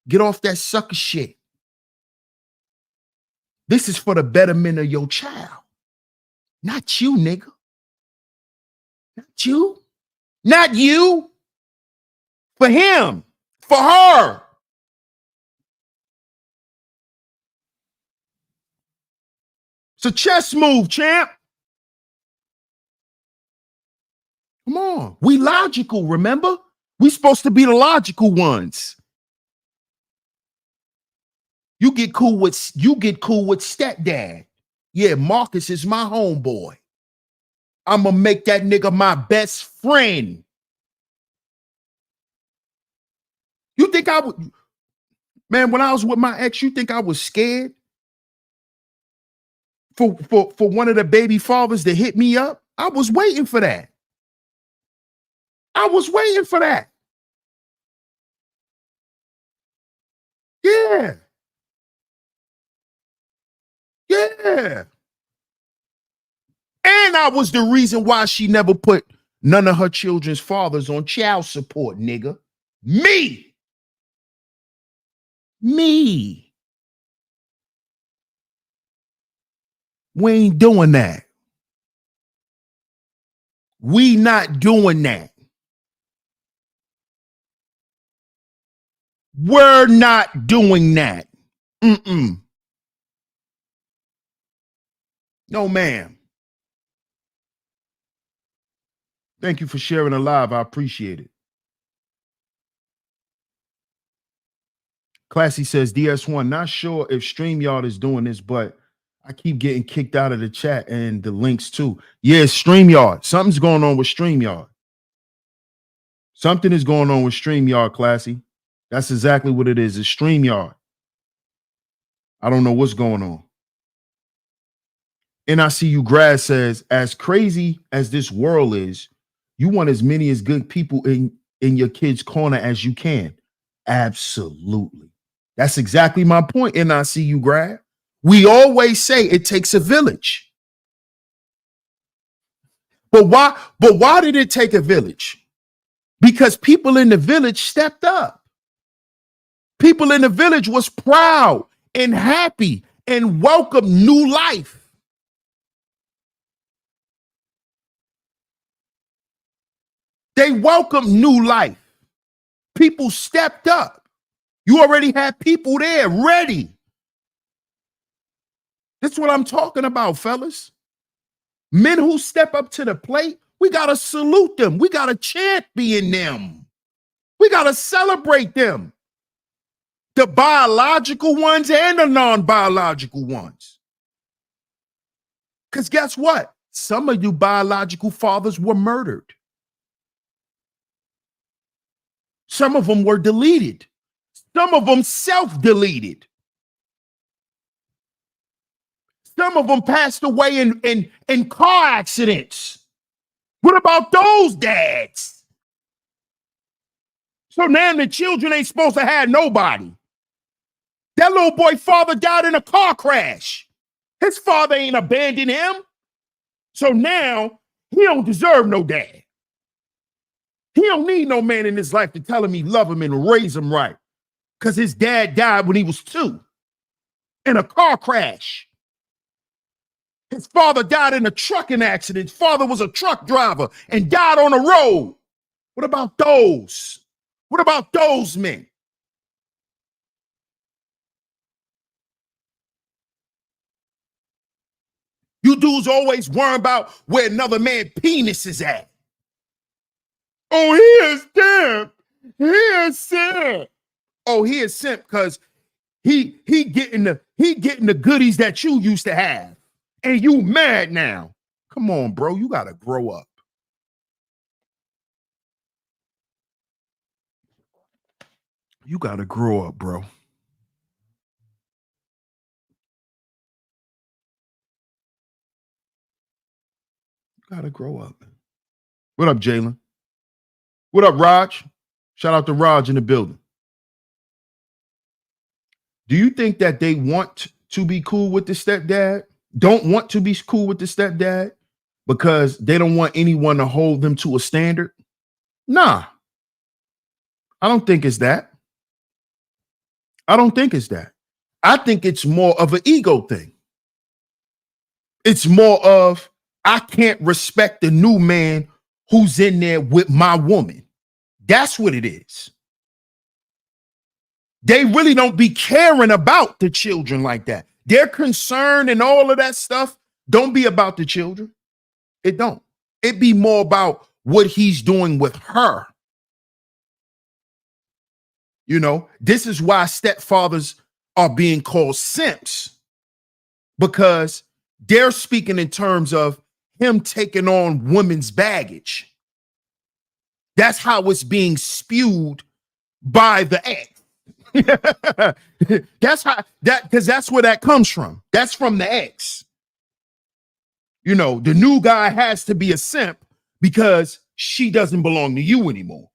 Get off that sucker shit. This is for the betterment of your child. Not you, nigga. Not you. Not you. For him. For her. It's a chess move, champ. Come on. We logical, remember? We supposed to be the logical ones. You get cool with stepdad. Yeah, Marcus is my homeboy. I'm gonna make that nigga my best friend. You think I would, man, when I was with my ex, you think I was scared for one of the baby fathers to hit me up? I was waiting for that. I was waiting for that. Yeah. Yeah. And I was the reason why she never put none of her children's fathers on child support, nigga. Me. Me. We ain't doing that. We not doing that. We're not doing that. Mm-mm. No, ma'am. Thank you for sharing the live. I appreciate it. Classy says DS1, not sure if StreamYard is doing this, but I keep getting kicked out of the chat and the links too. Yeah, StreamYard. Something's going on with StreamYard. Something is going on with StreamYard, Classy. That's exactly what it is. It's StreamYard. I don't know what's going on. And I see you grad says, as crazy as this world is, you want as many as good people in your kid's corner as you can. Absolutely. That's exactly my point. And I see you grad. We always say it takes a village. But why did it take a village? Because people in the village stepped up. People in the village was proud and happy and welcomed new life. They welcomed new life. People stepped up. You already had people there ready. That's what I'm talking about, fellas. Men who step up to the plate, we got to salute them. We got to champion them. We got to celebrate them. The biological ones and the non-biological ones. Because guess what? Some of you biological fathers were murdered. Some of them were deleted. Some of them self-deleted. Some of them passed away in car accidents. What about those dads? So now the children ain't supposed to have nobody. That little boy father died in a car crash. His father ain't abandoned him. So now he don't deserve no dad. He don't need no man in his life to tell him he love him and raise him right. Because his dad died when he was 2 in a car crash. His father died in a trucking accident. His father was a truck driver and died on the road. What about those? What about those men? You dudes always worry about where another man's penis is at. Oh, he is simp. He is simp. Oh, he is simp because he getting the goodies that you used to have. And you mad now. Come on, bro. You gotta grow up. You gotta grow up, bro. You gotta grow up. What up, Jalen? What up, Raj? Shout out to Raj in the building. Do you think that they want to be cool with the stepdad? Don't want to be cool with the stepdad because they don't want anyone to hold them to a standard? Nah. I don't think it's that. I don't think it's that. I think it's more of an ego thing. It's more of, I can't respect the new man who's in there with my woman. That's what it is. They really don't be caring about the children like that. Their concern and all of that stuff don't be about the children. It don't. It be more about what he's doing with her. You know, this is why stepfathers are being called simps, because they're speaking in terms of him taking on women's baggage. That's how it's being spewed by the ex. That's how that, because that's where that comes from. That's from the ex. You know, the new guy has to be a simp because she doesn't belong to you anymore.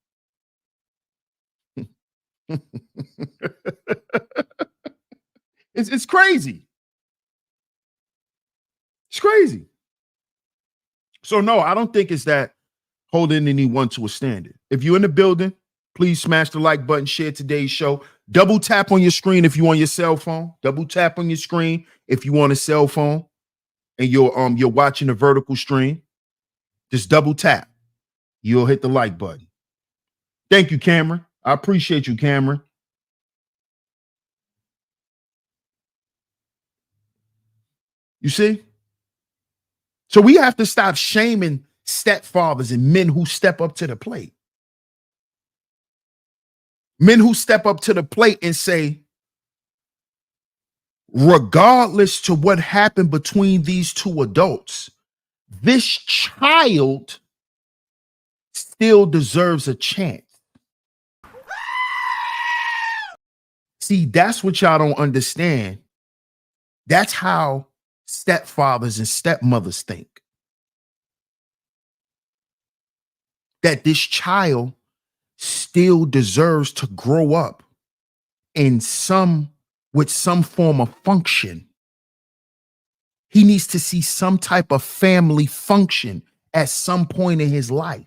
It's crazy. It's crazy. So no, I don't think it's that holding anyone to a standard. If you're in the building, please smash the like button, share today's show. Double tap on your screen if you're on your cell phone. Double tap on your screen if you on a cell phone and you're watching a vertical stream. Just double tap. You'll hit the like button. Thank you, Cameron. I appreciate you, Cameron. You see? So we have to stop shaming stepfathers and men who step up to the plate. Men who step up to the plate and say, regardless to what happened between these two adults, this child still deserves a chance. See, that's what y'all don't understand. That's how stepfathers and stepmothers think. That this child still deserves to grow up with some form of function. He needs to see some type of family function at some point in his life.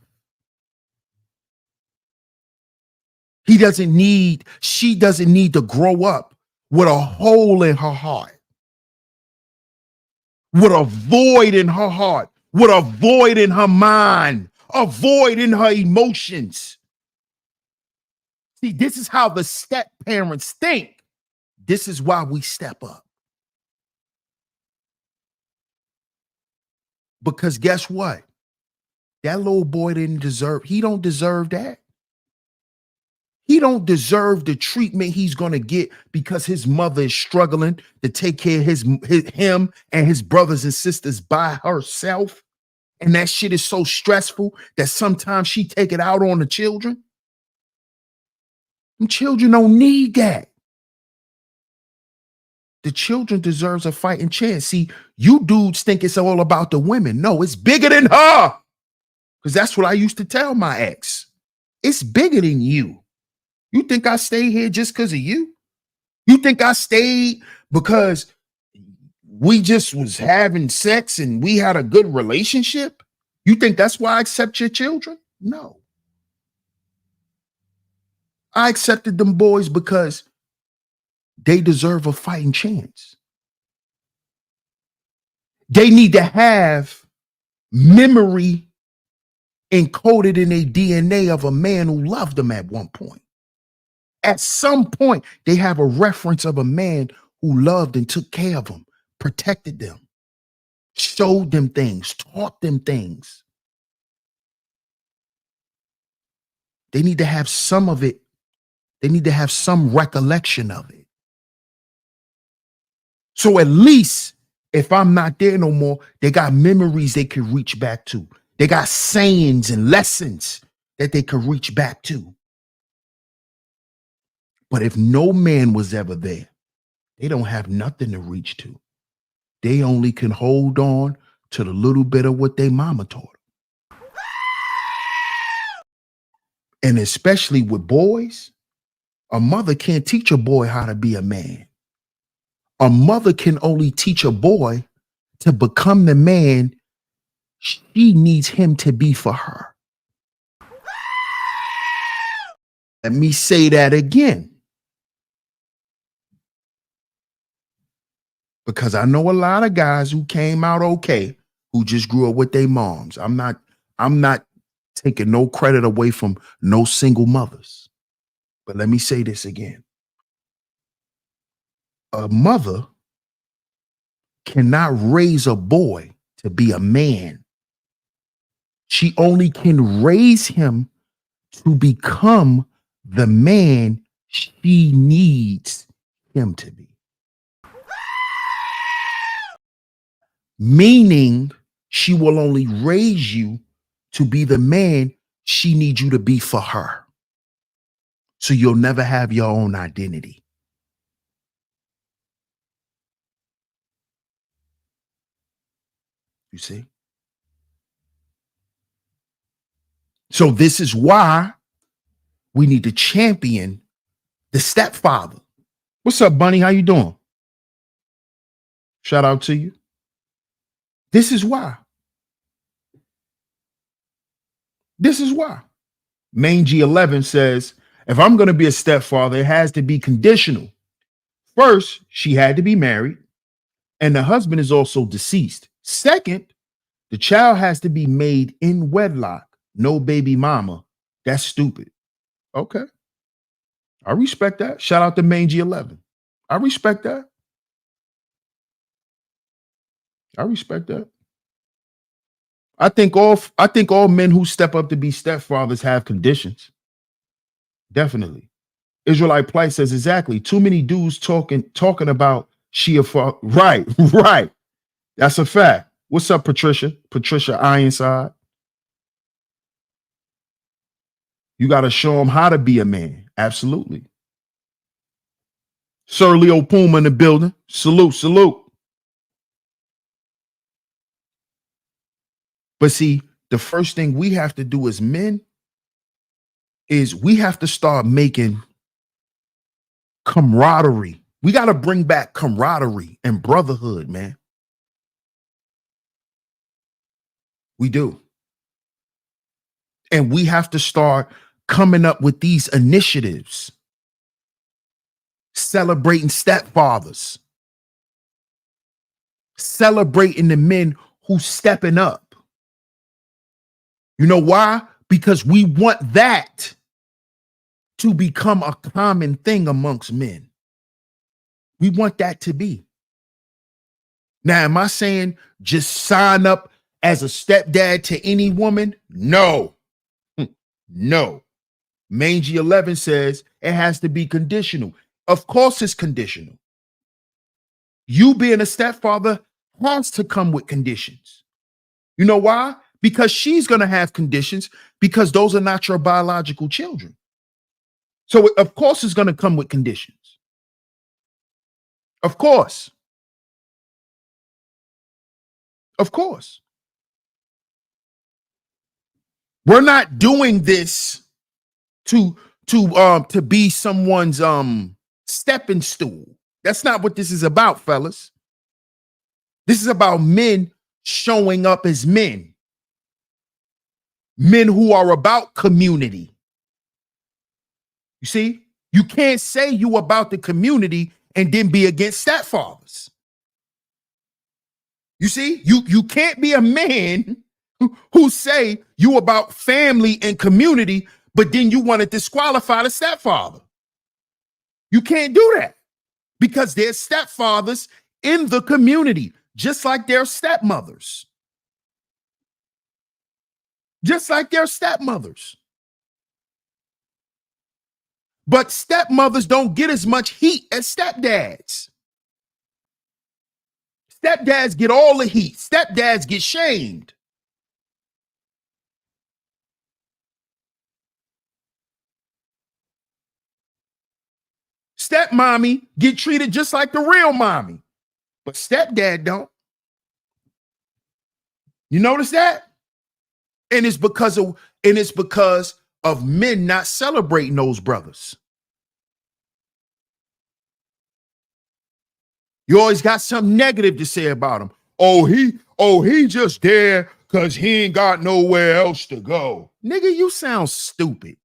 She doesn't need to grow up with a hole in her heart, with a void in her heart, with a void in her mind, a void in her emotions. See, this is how the step parents think. This is why we step up. Because guess what? That little boy he don't deserve that. He don't deserve the treatment he's going to get because his mother is struggling to take care of him and his brothers and sisters by herself. And that shit is so stressful that sometimes she take it out on the children. And children don't need that. The children deserves a fighting chance. See, you dudes think it's all about the women. No, it's bigger than her. Because that's what I used to tell my ex. It's bigger than you. You think I stayed here just because of you? You think I stayed because we just was having sex and we had a good relationship? You think that's why I accept your children? No. I accepted them boys because they deserve a fighting chance. They need to have memory encoded in their DNA of a man who loved them at one point. At some point, they have a reference of a man who loved and took care of them, protected them, showed them things, taught them things. They need to have some of it. They need to have some recollection of it. So at least if I'm not there no more, they got memories they can reach back to. They got sayings and lessons that they can reach back to. But if no man was ever there, they don't have nothing to reach to. They only can hold on to the little bit of what their mama taught them. And especially with boys, a mother can't teach a boy how to be a man. A mother can only teach a boy to become the man she needs him to be for her. Let me say that again. Because I know a lot of guys who came out okay, who just grew up with their moms. I'm not taking no credit away from no single mothers. But let me say this again. A mother cannot raise a boy to be a man. She only can raise him to become the man she needs him to be. Meaning she will only raise you to be the man she needs you to be for her. So you'll never have your own identity. You see? So this is why we need to champion the stepfather. What's up, Bunny? How you doing? Shout out to you. This is why. This is why. Mangy 11 says, if I'm going to be a stepfather, it has to be conditional. First, she had to be married, and the husband is also deceased. Second, the child has to be made in wedlock. No baby mama. That's stupid. Okay. I respect that. Shout out to Mangy 11. I respect that. I respect that. I think all men who step up to be stepfathers have conditions. Definitely. Israelite Plight says exactly. Too many dudes talking about She a fuck. Right, right. That's a fact. What's up, Patricia? Patricia Ironside. You got to show them how to be a man. Absolutely. Sir Leo Puma in the building. Salute, salute. But see, the first thing we have to do as men is we have to start making camaraderie. We got to bring back camaraderie and brotherhood, man. We do. And we have to start coming up with these initiatives, celebrating stepfathers, celebrating the men who stepping up. You know why? Because we want that to become a common thing amongst men. We want that to be. Now, am I saying just sign up as a stepdad to any woman? No. No. Mangy 11 says it has to be conditional. Of course it's conditional. You being a stepfather has to come with conditions. You know why? Because she's going to have conditions because those are not your biological children. So of course it's going to come with conditions. Of course. Of course. We're not doing this to be someone's stepping stool. That's not what this is about, fellas. This is about men showing up as men. Men who are about community. You see, you can't say you about the community and then be against stepfathers. You see, you can't be a man who say you about family and community, but then you want to disqualify the stepfather. You can't do that because there's stepfathers in the community, just like their stepmothers. Just like their stepmothers. But stepmothers don't get as much heat as stepdads. Stepdads get all the heat. Stepdads get shamed. Stepmommy get treated just like the real mommy, but stepdad don't. You notice that? And it's because of men not celebrating those brothers. You always got something negative to say about him. Oh, he just there because he ain't got nowhere else to go. Nigga, you sound stupid.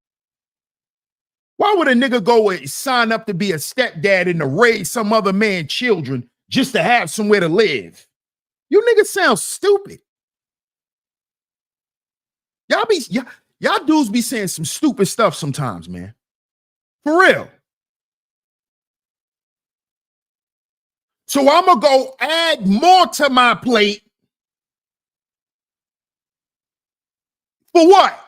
Why would a nigga go and sign up to be a stepdad and to raise some other man's children just to have somewhere to live? You niggas sound stupid. Y'all dudes be saying some stupid stuff sometimes, man. For real. So I'm going to go add more to my plate. For what?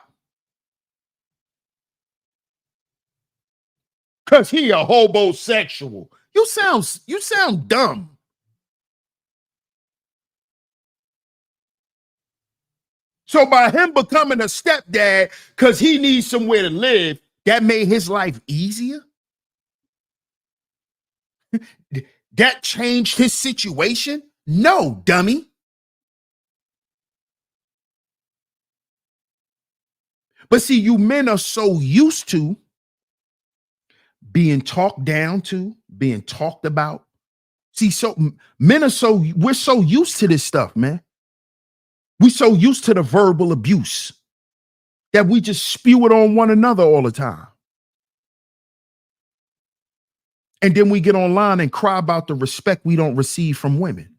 Because he a homosexual. You sound dumb. So by him becoming a stepdad because he needs somewhere to live, that made his life easier? That changed his situation? No, dummy. But see, you men are so used to being talked down to, being talked about. See, so men are we're so used to this stuff, man. We're so used to the verbal abuse that we just spew it on one another all the time. And then we get online and cry about the respect we don't receive from women.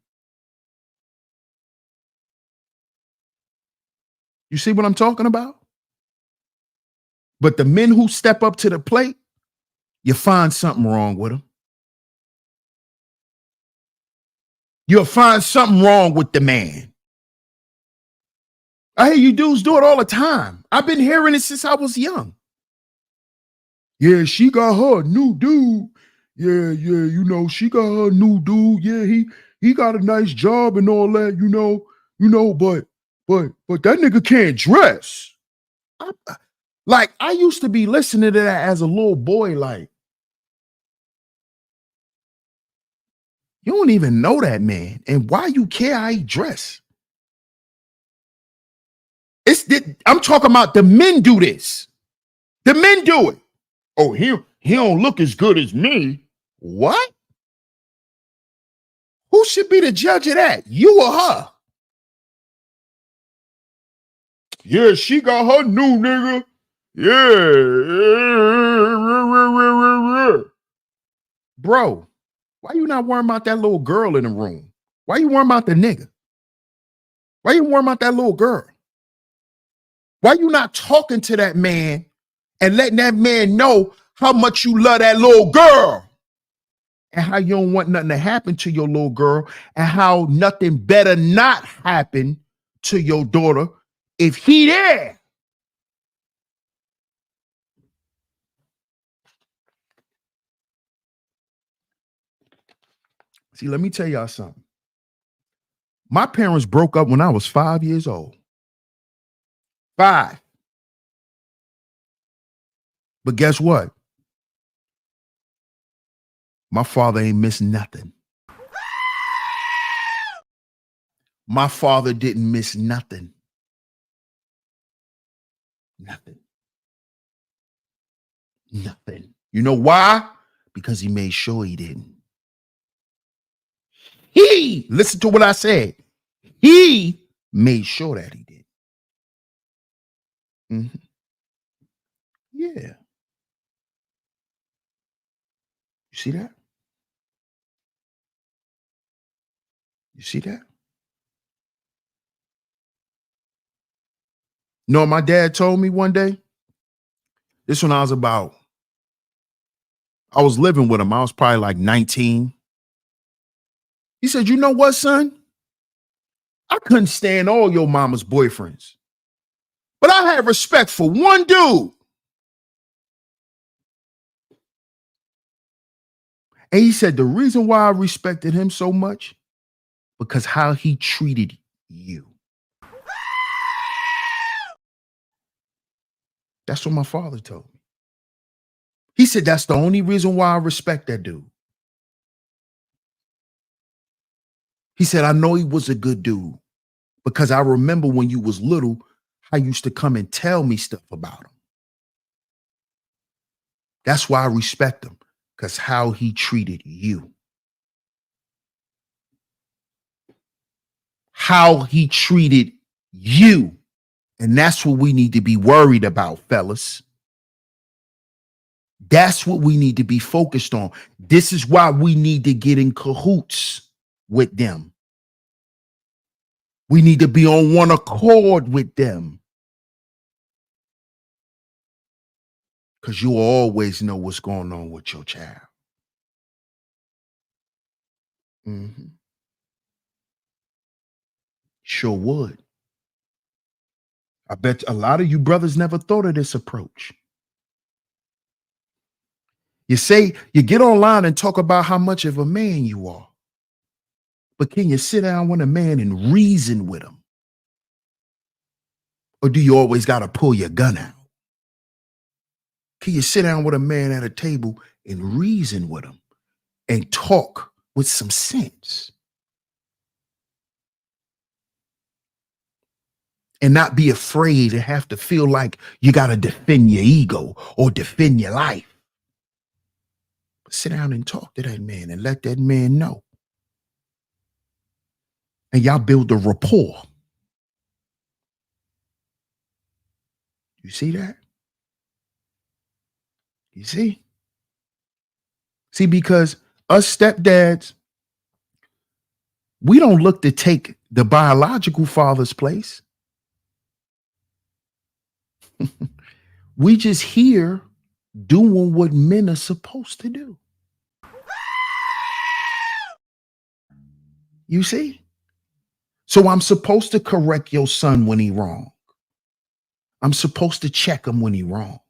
You see what I'm talking about? But the men who step up to the plate, you find something wrong with them. You'll find something wrong with the man. I hear you dudes do it all the time. I've been hearing it since I was young. Yeah, she got her new dude. Yeah, you know, she got her new dude. Yeah, he got a nice job and all that, but that nigga can't dress. Like, I used to be listening to that as a little boy, like, you don't even know that man. And why you care how he dress? I'm talking about the men do this. The men do it. Oh, he don't look as good as me. What? Who should be the judge of that? You or her? Yeah, she got her new nigga. Yeah. Bro, why you not worrying about that little girl in the room? Why you worrying about the nigga? Why you worrying about that little girl? Why you not talking to that man and letting that man know how much you love that little girl? And how you don't want nothing to happen to your little girl, and how nothing better not happen to your daughter if he there. See, let me tell y'all something. My parents broke up when I was 5 years old. 5. But guess what? My father ain't missed nothing. My father didn't miss nothing. Nothing. Nothing. You know why? Because he made sure he didn't. Listen to what I said. He made sure that he did. Mhm. Yeah. You see that? You see that? You know what my dad told me one day? This when I was living with him. I was probably like 19. He said, "You know what, son? I couldn't stand all your mama's boyfriends. But I had respect for one dude." And he said, the reason why I respected him so much, because how he treated you. That's what my father told me. He said, that's the only reason why I respect that dude. He said, I know he was a good dude because I remember when you was little, I used to come and tell me stuff about him. That's why I respect him, because how he treated you. How he treated you. And that's what we need to be worried about, fellas. That's what we need to be focused on. This is why we need to get in cahoots with them. We need to be on one accord with them. Because you always know what's going on with your child. Mm-hmm. Sure would. I bet a lot of you brothers never thought of this approach. You get online and talk about how much of a man you are. But can you sit down with a man and reason with him? Or do you always got to pull your gun out? Can you sit down with a man at a table and reason with him and talk with some sense? And not be afraid and have to feel like you got to defend your ego or defend your life. Sit down and talk to that man and let that man know. And y'all build a rapport. You see that? You see? See, because us stepdads, we don't look to take the biological father's place. We just here doing what men are supposed to do. You see? So I'm supposed to correct your son when he wrong. I'm supposed to check him when he wrong.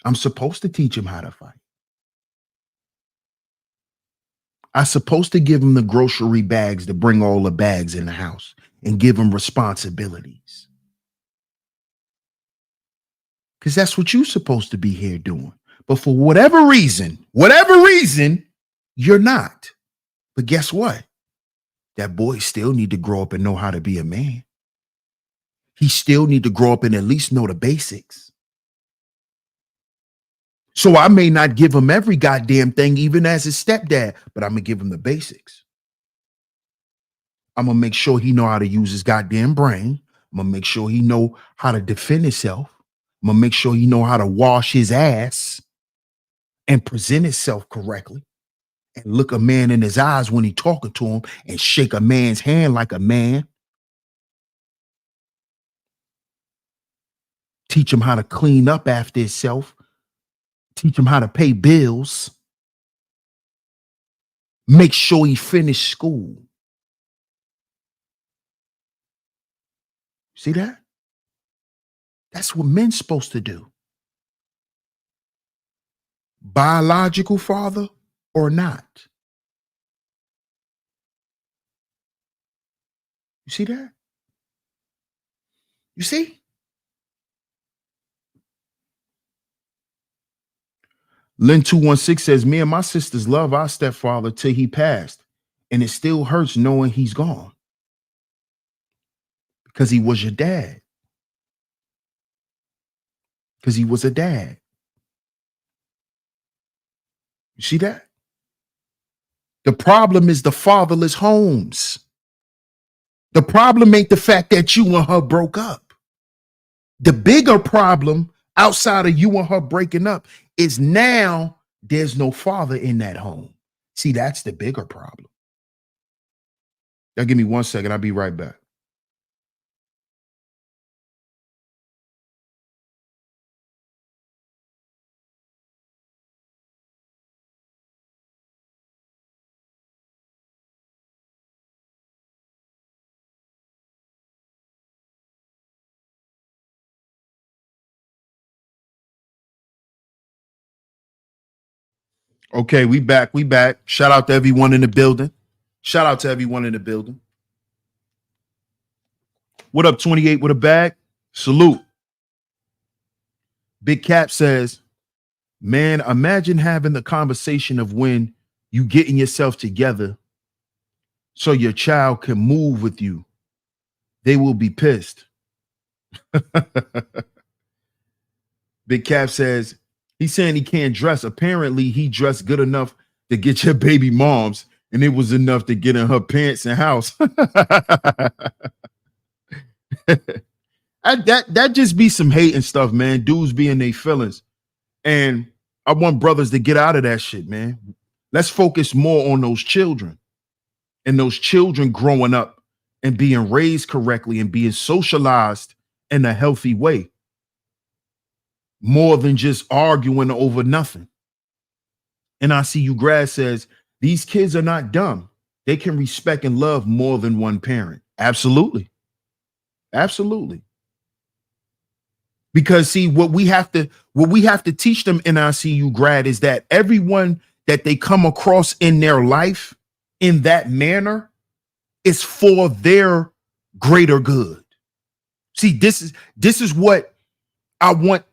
I'm supposed to teach him how to fight. I'm supposed to give him the grocery bags to bring all the bags in the house and give him responsibilities. Because that's what you're supposed to be here doing. But for whatever reason, you're not. But guess what? That boy still need to grow up and know how to be a man. He still need to grow up and at least know the basics. So I may not give him every goddamn thing, even as his stepdad, but I'm gonna give him the basics. I'm gonna make sure he know how to use his goddamn brain. I'm gonna make sure he know how to defend himself. I'm gonna make sure he know how to wash his ass and present himself correctly and look a man in his eyes when he talking to him and shake a man's hand like a man. Teach him how to clean up after himself. Teach him how to pay bills. Make sure he finished school. See that? That's what men's supposed to do. Biological father or not. You see that? You see? Lynn 216 says, me and my sisters love our stepfather till he passed. And it still hurts knowing he's gone. Because he was your dad. Because he was a dad. You see that? The problem is the fatherless homes. The problem ain't the fact that you and her broke up. The bigger problem outside of you and her breaking up is now there's no father in that home. See, that's the bigger problem. Now, give me 1 second. I'll be right back. Okay, we back. Shout out to everyone in the building. What up, 28 with a bag? Salute. Big Cap says, man, imagine having the conversation of when you getting yourself together so your child can move with you. They will be pissed. Big Cap says, he's saying he can't dress. Apparently, he dressed good enough to get your baby moms, and it was enough to get in her pants and house. that just be some hate and stuff, man. Dudes being their feelings. And I want brothers to get out of that shit, man. Let's focus more on those children and those children growing up and being raised correctly and being socialized in a healthy way, more than just arguing over nothing. And I see you grad says, these kids are not dumb. They can respect and love more than one parent. Absolutely. Absolutely. Because see, what we have to teach them in our CU grad is that everyone that they come across in their life in that manner is for their greater good. See, this is what I want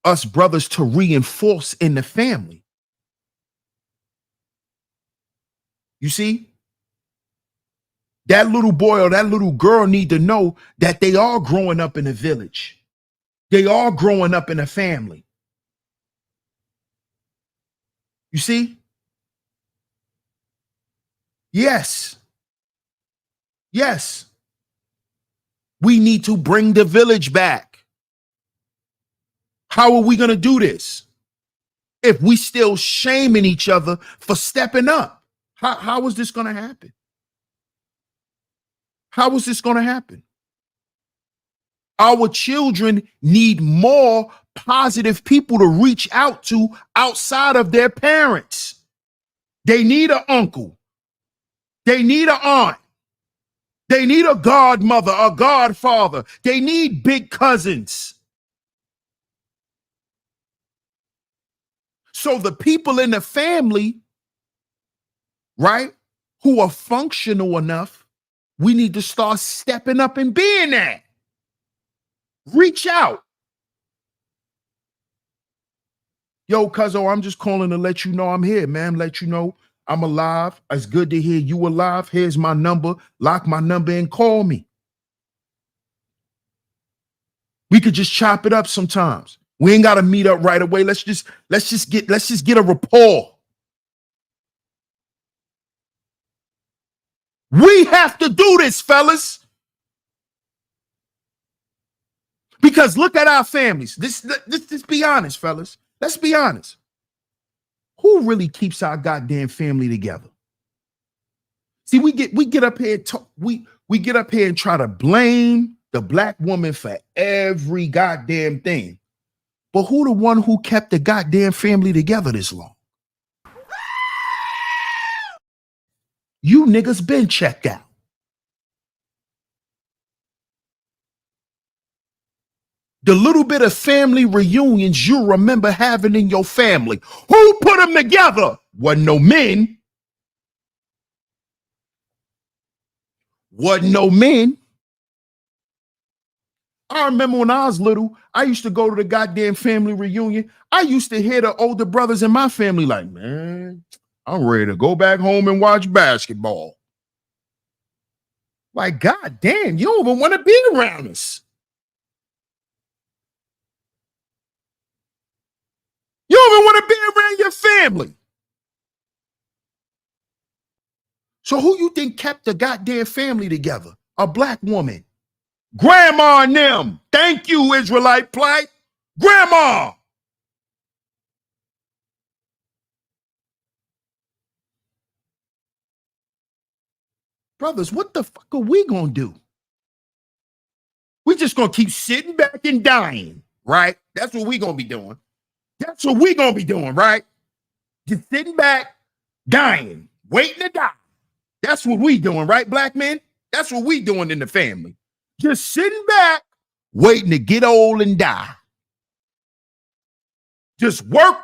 us brothers to reinforce in the family. You see? That little boy or that little girl need to know that they are growing up in a village. They are growing up in a family. You see? Yes. Yes. We need to bring the village back. How are we going to do this if we still shaming each other for stepping up? How is this going to happen? How is this going to happen? Our children need more positive people to reach out to outside of their parents. They need an uncle. They need an aunt. They need a godmother, a godfather. They need big cousins. So the people in the family, right, who are functional enough, we need to start stepping up and being that. Reach out. Yo, cuzzo, I'm just calling to let you know I'm here, man. Let you know I'm alive. It's good to hear you alive. Here's my number. Lock my number and call me. We could just chop it up sometimes. We ain't got to meet up right away. Let's just get a rapport. We have to do this, fellas. Because look at our families. Let's be honest, fellas. Let's be honest. Who really keeps our goddamn family together? See, we get up here, we get up here and try to blame the black woman for every goddamn thing. But who the one who kept the goddamn family together this long? You niggas been checked out. The little bit of family reunions you remember having in your family, who put them together? Wasn't no men. Wasn't no men. I remember when I was little, I used to go to the goddamn family reunion. I used to hear the older brothers in my family like, man, I'm ready to go back home and watch basketball. Like, goddamn, you don't even want to be around us. You don't even want to be around your family. So who you think kept the goddamn family together? A black woman. Grandma and them. Thank you, Israelite plight. Grandma. Brothers, what the fuck are we gonna do? We just gonna keep sitting back and dying, right? That's what we gonna be doing. That's what we gonna be doing, right? Just sitting back, dying, waiting to die. That's what we doing, right, black men? That's what we doing in the family. Just sitting back, waiting to get old and die. Just work,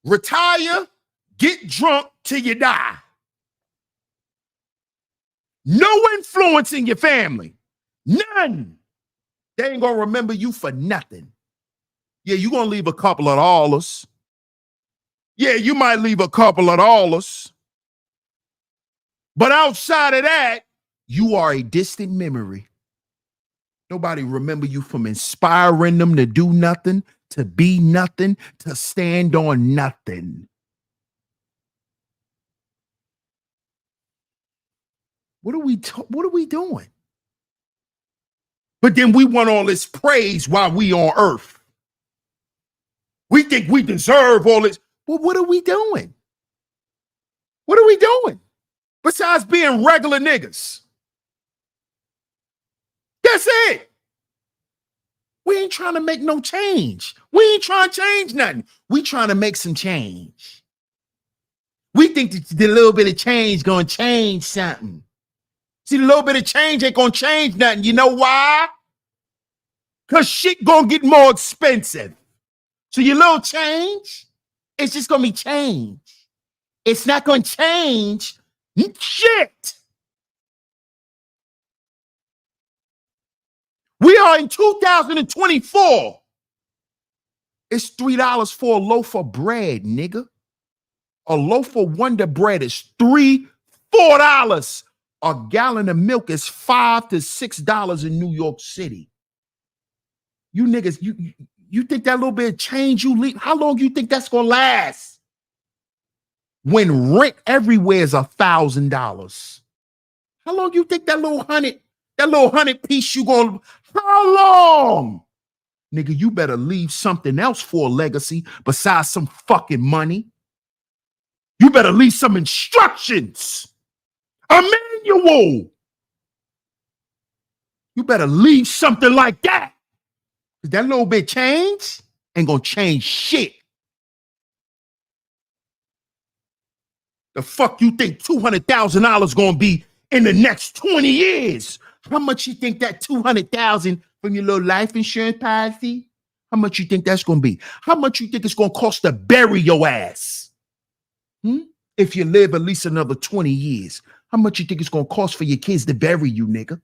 retire, get drunk till you die. No influence in your family. None. They ain't gonna remember you for nothing. Yeah, you're gonna leave a couple of dollars. Yeah, you might leave a couple of dollars. But outside of that, you are a distant memory. Nobody remember you from inspiring them to do nothing, to be nothing, to stand on nothing. What are we doing? But then we want all this praise while we on earth. We think we deserve all this. Well, what are we doing? What are we doing? Besides being regular niggas. That's it. We ain't trying to make no change. We ain't trying to change nothing. We trying to make some change. We think that the little bit of change gonna change something. See, the little bit of change ain't gonna change nothing. You know why? Because shit gonna get more expensive. So your little change, it's just gonna be change. It's not gonna change shit. We are in 2024. It's $3 for a loaf of bread, nigga. A loaf of Wonder Bread is $4. A gallon of milk is $5 to $6 in New York City. You niggas, you think that little bit of change you leave? How long do you think that's gonna last? When rent everywhere is $1,000. How long do you think that little hundred piece you gonna? How long? Nigga, you better leave something else for a legacy besides some fucking money. You better leave some instructions. A manual. You better leave something like that. That little bit change ain't gonna change shit. The fuck you think $200,000 gonna be in the next 20 years? How much you think that $200,000 from your little life insurance policy? How much you think that's going to be? How much you think it's going to cost to bury your ass? If you live at least another 20 years, how much you think it's going to cost for your kids to bury you, nigga?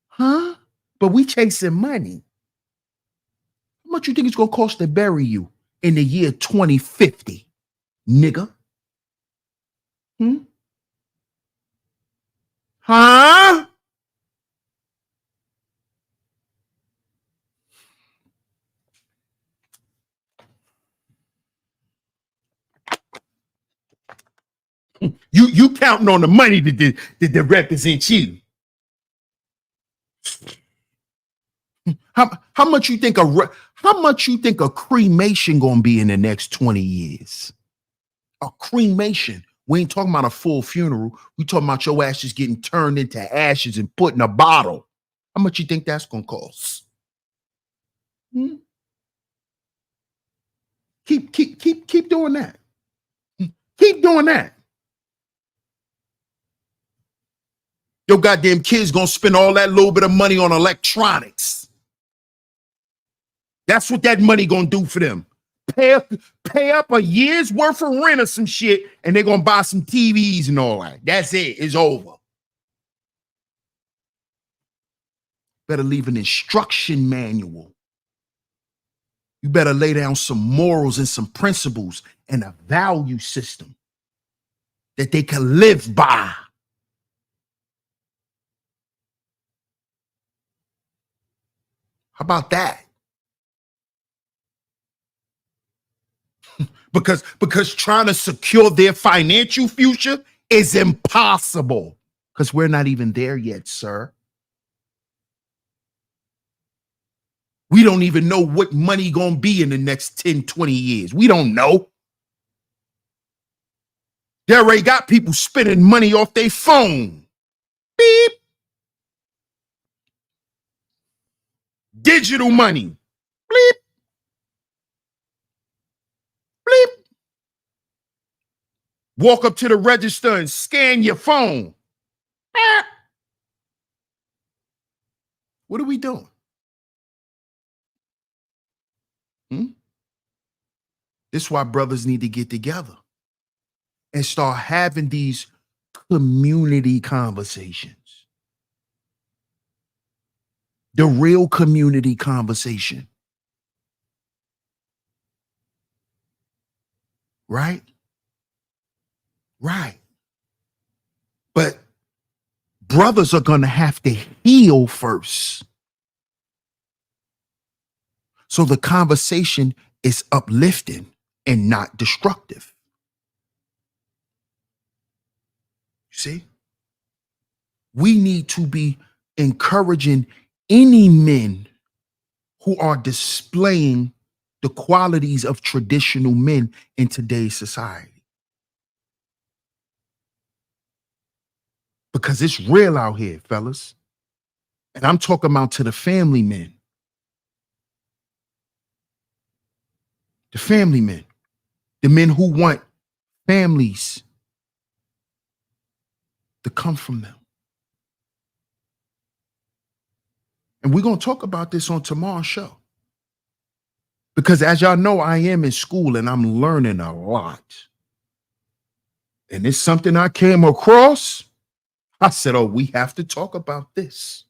Huh? But we chasing money. How much you think it's going to cost to bury you in the year 2050, nigga? Huh? You counting on the money that represents you. How much you think a cremation gonna be in the next 20 years? A cremation. We ain't talking about a full funeral. We talking about your ass just getting turned into ashes and put in a bottle. How much you think that's gonna cost? Keep doing that. Keep doing that. Your goddamn kids gonna spend all that little bit of money on electronics. That's what that money gonna do for them. Pay up a year's worth of rent or some shit, and they're gonna buy some TVs and all that. That's it. It's over. Better leave an instruction manual. You better lay down some morals and some principles and a value system that they can live by. How about that? Because trying to secure their financial future is impossible, because we're not even there yet, sir. We don't even know what money gonna be in the next 10, 20 years. We don't know. They already got people spending money off their phone. Beep. Digital money. Bleep. Bleep. Walk up to the register and scan your phone. What are we doing? This is why brothers need to get together and start having these community conversations. The real community conversation. Right? Right. But brothers are going to have to heal first. So the conversation is uplifting and not destructive. You see? We need to be encouraging any men who are displaying the qualities of traditional men in today's society. Because it's real out here, fellas. And I'm talking about to the family men. The family men. The men who want families to come from them. And we're going to talk about this on tomorrow's show. Because as y'all know, I am in school and I'm learning a lot. And it's something I came across. I said, oh, we have to talk about this.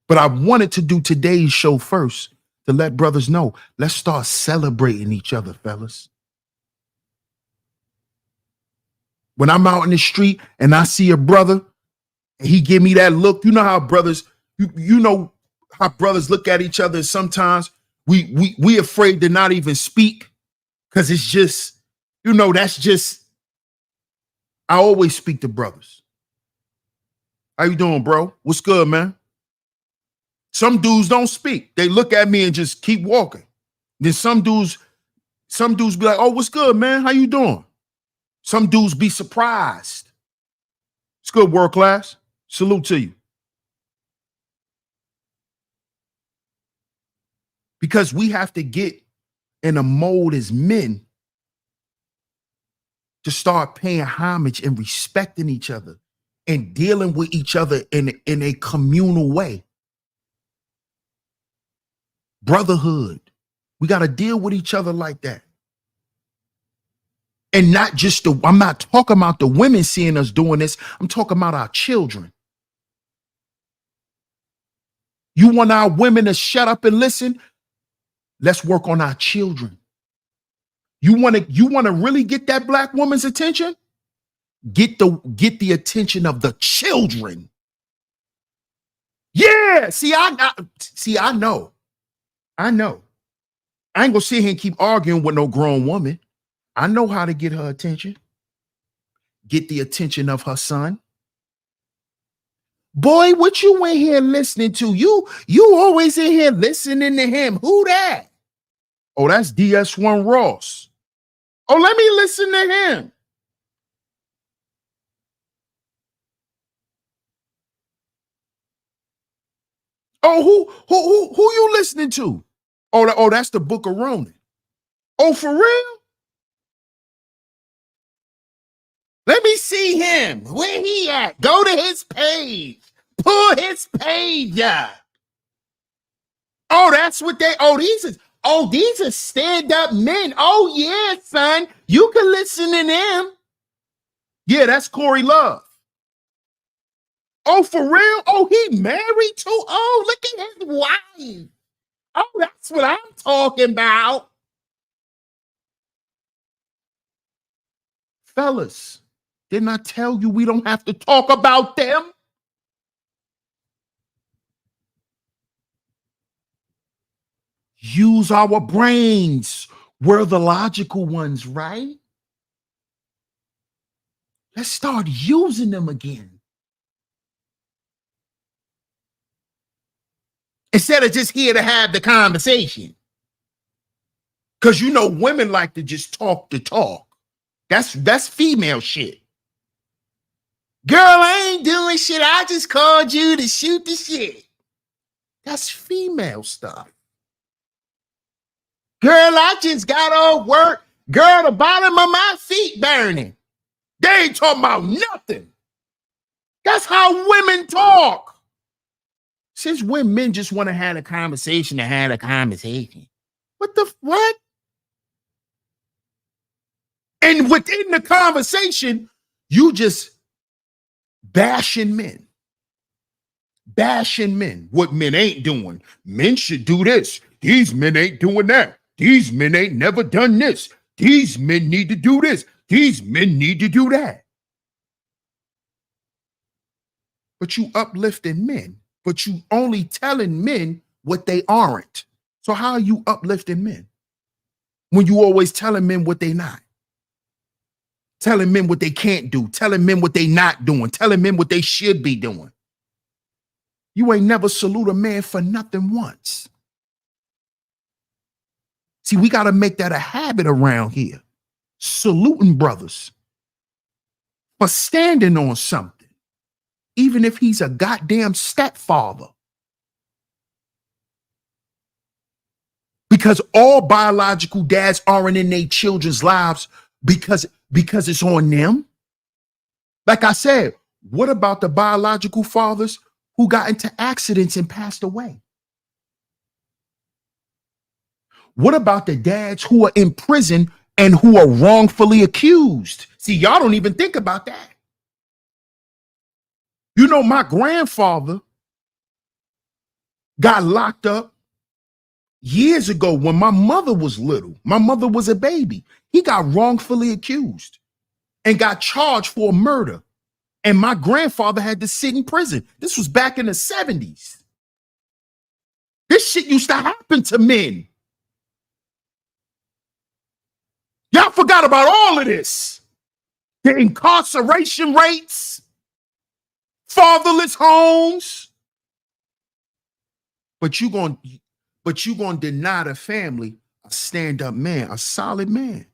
But I wanted to do today's show first to let brothers know, let's start celebrating each other, fellas. When I'm out in the street and I see a brother and he give me that look, you know how brothers, you know how brothers look at each other. And sometimes we afraid to not even speak because it's just, you know, that's just, I always speak to brothers. How you doing, bro? What's good, man? Some dudes don't speak. They look at me and just keep walking. Then some dudes be like, oh, what's good, man? How you doing? Some dudes be surprised. It's good, world class. Salute to you. Because we have to get in a mode as men to start paying homage and respecting each other and dealing with each other in a communal way. brotherhood. We got to deal with each other like that. And not just I'm not talking about the women seeing us doing this. I'm talking about our children. You want our women to shut up and listen? Let's work on our children. You want to really get that black woman's attention? Get the attention of the children. Yeah. See, I know. I ain't gonna sit here and keep arguing with no grown woman. I know how to get her attention. Get the attention of her son. Boy, what you in here listening to? You always in here listening to him. Who that? Oh, that's DS1 Ross. Oh, let me listen to him. Oh, who you listening to? Oh, that's the Book of Ronan. Oh, for real? Let me see him. Where he at? Go to his page. Pull his page up. Oh, that's what these are stand-up men. Oh, yeah, son. You can listen to them. Yeah, that's Corey Love. Oh, for real? Oh, he married too? Oh, look at his wife. Oh, that's what I'm talking about. Fellas, didn't I tell you we don't have to talk about them? Use our brains. We're the logical ones, right? Let's start using them again. Instead of just here to have the conversation. Because you know women like to just talk the talk. That's female shit. Girl, I ain't doing shit. I just called you to shoot the shit. That's female stuff. Girl, I just got off work. Girl, the bottom of my feet burning. They ain't talking about nothing. That's how women talk. Since when men just want to have a conversation to have a conversation? What? And within the conversation, you just bashing men. Bashing men. What men ain't doing. Men should do this. These men ain't doing that. These men ain't never done this. These men need to do this. These men need to do that. But you uplifting men. But you only telling men what they aren't. So how are you uplifting men? When you always telling men what they not. Telling men what they can't do. Telling men what they not doing. Telling men what they should be doing. You ain't never salute a man for nothing once. See, we got to make that a habit around here. Saluting brothers for standing on something, even if he's a goddamn stepfather. Because all biological dads aren't in their children's lives because it's on them. Like I said, what about the biological fathers who got into accidents and passed away? What about the dads who are in prison and who are wrongfully accused? See, y'all don't even think about that. You know, my grandfather got locked up years ago when my mother was little. My mother was a baby. He got wrongfully accused and got charged for murder. And my grandfather had to sit in prison. This was back in the 70s. This shit used to happen to men. Y'all forgot about all of this. The incarceration rates, fatherless homes. But you gonna deny the family a stand-up man, a solid man,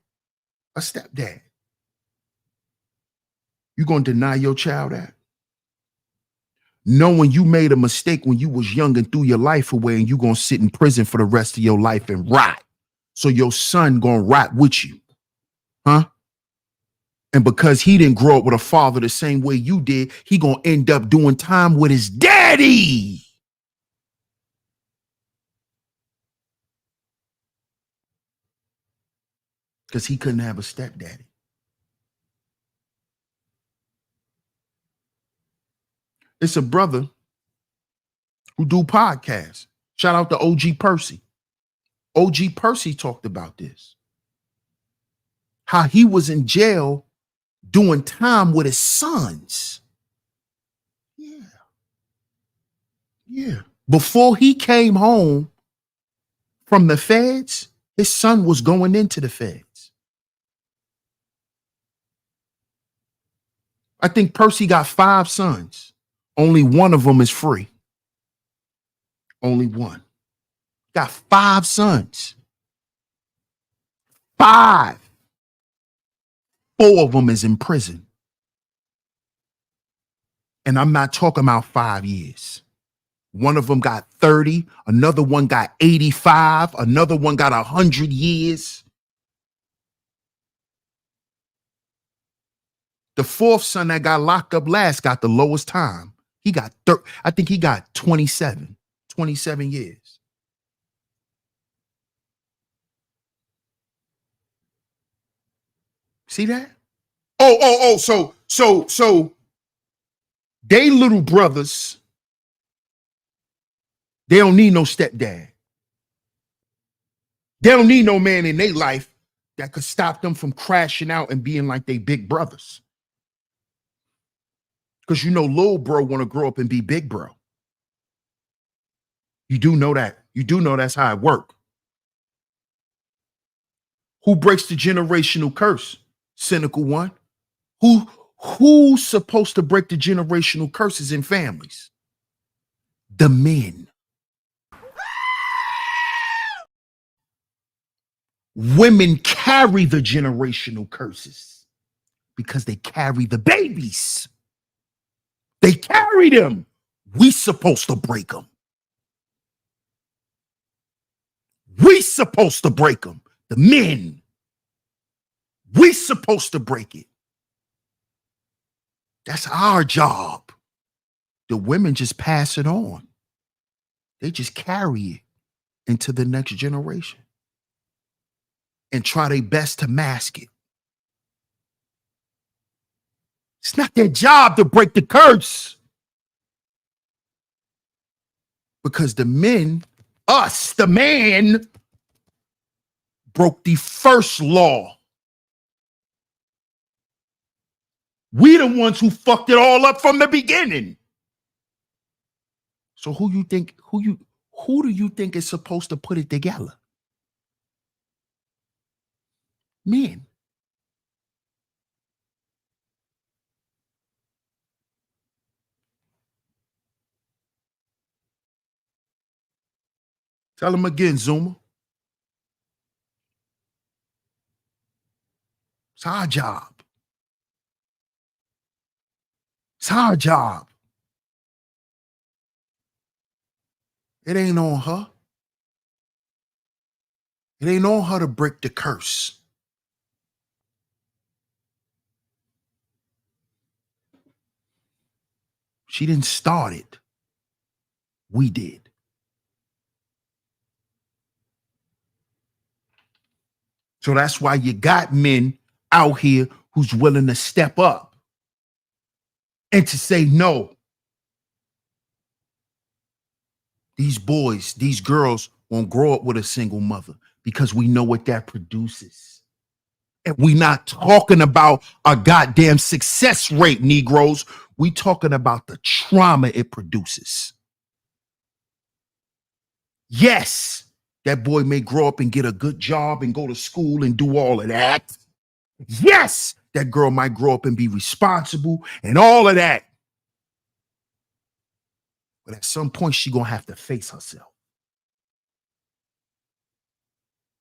a stepdad. You gonna deny your child that? Knowing you made a mistake when you was young and threw your life away, and you gonna sit in prison for the rest of your life and rot. So your son gonna rot with you. Huh? And because he didn't grow up with a father the same way you did, he gonna end up doing time with his daddy. because he couldn't have a stepdaddy. It's a brother who do podcasts. Shout out to OG Percy. OG Percy talked about this. How he was in jail doing time with his sons. Yeah. Yeah. Before he came home from the feds, his son was going into the feds. I think Percy got 5 sons. Only one of them is free. Only one. Got 5 sons. 5. 4 of them is in prison. And I'm not talking about 5 years. One of them got 30. Another one got 85. Another one got 100 years. The 4th son that got locked up last got the lowest time. He got I think he got 27 years. See that? So they little brothers, they don't need no stepdad. They don't need no man in their life that could stop them from crashing out and being like they big brothers. Because you know, little bro want to grow up and be big bro. You do know that. You do know that's how it works. Who breaks the generational curse? Cynical one. Who's supposed to break the generational curses in families? The men. Women carry the generational curses because they carry the babies. They carry them. We supposed to break them. We supposed to break them. The men. We supposed to break it. That's our job. The women just pass it on. They just carry it into the next generation and try their best to mask it. It's not their job to break the curse. Because the men, us, the man, broke the first law. We the ones who fucked it all up from the beginning. So who do you think is supposed to put it together? Men. Tell them again, Zuma. It's our job. It's our job. It ain't on her. It ain't on her to break the curse. She didn't start it. We did. So that's why you got men out here who's willing to step up and to say no. These boys, these girls won't grow up with a single mother because we know what that produces. And we not talking about a goddamn success rate, Negroes. We talking about the trauma it produces. Yes, that boy may grow up and get a good job and go to school and do all of that. Yes, that girl might grow up and be responsible and all of that. But at some point, she's going to have to face herself.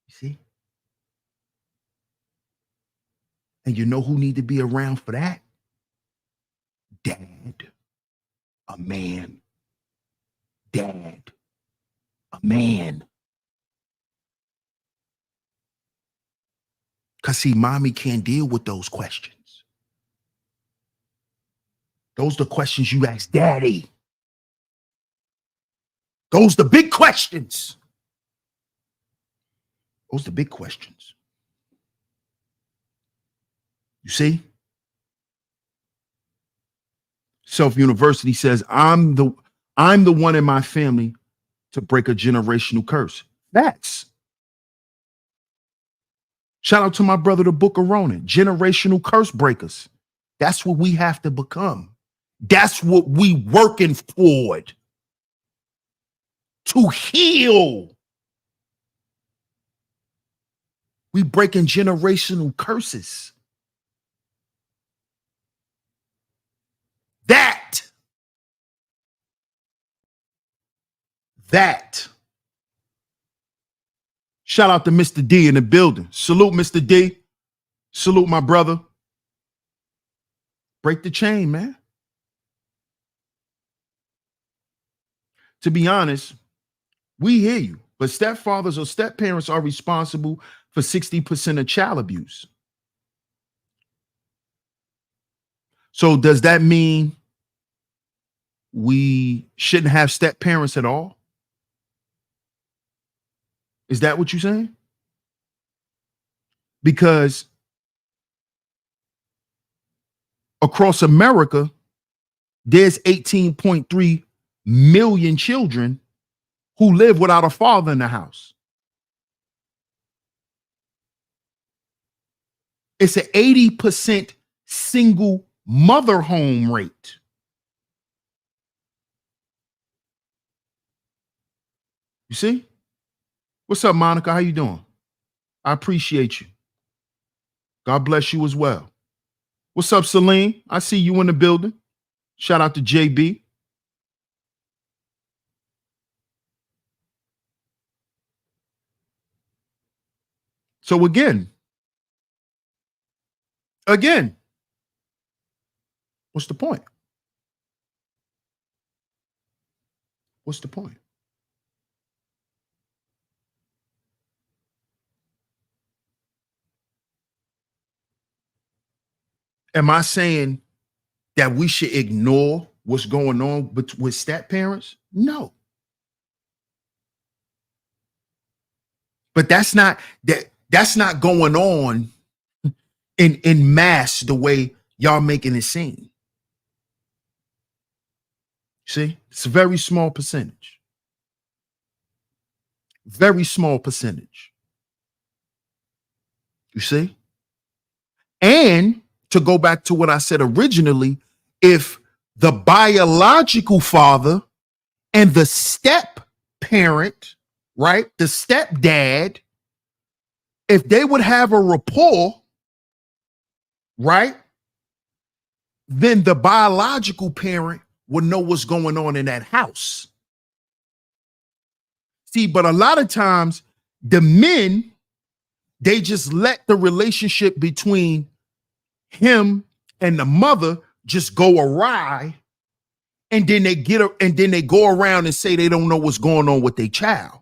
You see? And you know who need to be around for that? Dad. A man. Dad. A man. Because see, mommy can't deal with those questions. Those are the questions you ask daddy. Those are the big questions. Those are the big questions. You see? Self University says, I'm the one in my family to break a generational curse. That's shout out to my brother, the Book of Ronan, generational curse breakers. That's what we have to become. That's what we working toward, to heal. We breaking generational curses. That. Shout out to Mr. D in the building. Salute, Mr. D. Salute, my brother. Break the chain, man. To be honest, we hear you, but stepfathers or step-parents are responsible for 60% of child abuse. So does that mean we shouldn't have step-parents at all? Is that what you're saying? Because across America, there's 18.3 million children who live without a father in the house. It's an 80% single mother home rate. You see? What's up, Monica? How you doing? I appreciate you. God bless you as well. What's up, Celine? I see you in the building. Shout out to JB. So again, what's the point? What's the point? Am I saying that we should ignore what's going on with step parents? No. But that's not going on in mass the way y'all making it seem. See, it's a very small percentage. Very small percentage. You see? And to go back to what I said originally, if the biological father and the step parent, right, the stepdad, if they would have a rapport, right, then the biological parent would know what's going on in that house. See, but a lot of times the men, they just let the relationship between him and the mother just go awry, and then they go around and say they don't know what's going on with their child.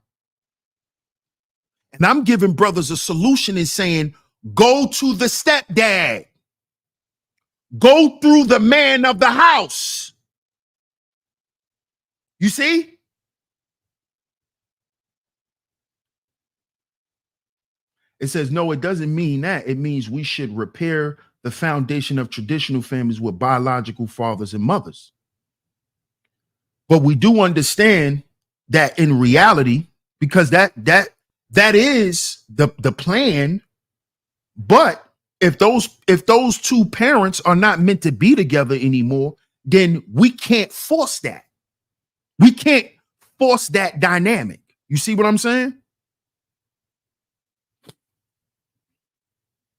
And I'm giving brothers a solution and saying, go to the stepdad. Go through the man of the house. You see? It says, no, it doesn't mean that. It means we should repair the foundation of traditional families with biological fathers and mothers. But we do understand that in reality, because that is the plan. But if those two parents are not meant to be together anymore, then we can't force that. We can't force that dynamic. You see what I'm saying?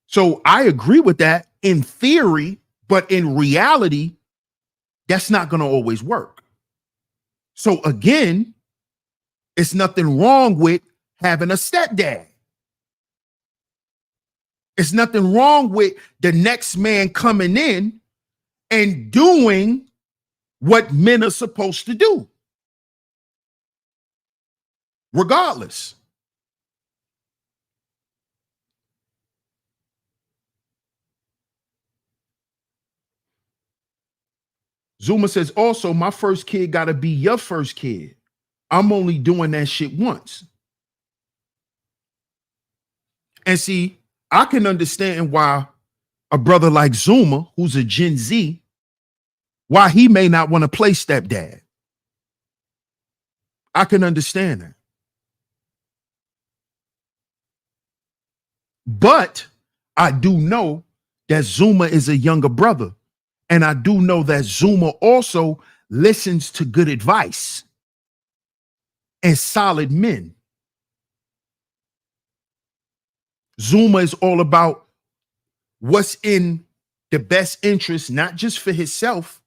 So I agree with that in theory, but in reality, that's not going to always work. So again, it's nothing wrong with having a stepdad. It's nothing wrong with the next man coming in and doing what men are supposed to do, regardless. Zuma says, also, my first kid got to be your first kid. I'm only doing that shit once. And see, I can understand why a brother like Zuma, who's a Gen Z, why he may not want to play stepdad. I can understand that. But I do know that Zuma is a younger brother. And I do know that Zuma also listens to good advice and solid men. Zuma is all about what's in the best interest, not just for himself,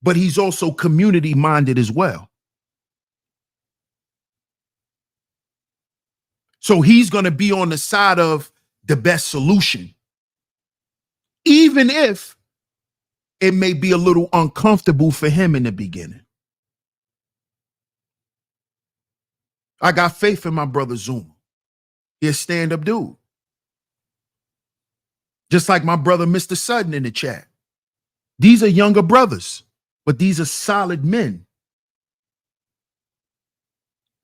but he's also community minded as well. So he's going to be on the side of the best solution, even if it may be a little uncomfortable for him in the beginning. I got faith in my brother Zuma. He's a stand-up dude. Just like my brother, Mr. Sutton, in the chat. These are younger brothers, but these are solid men.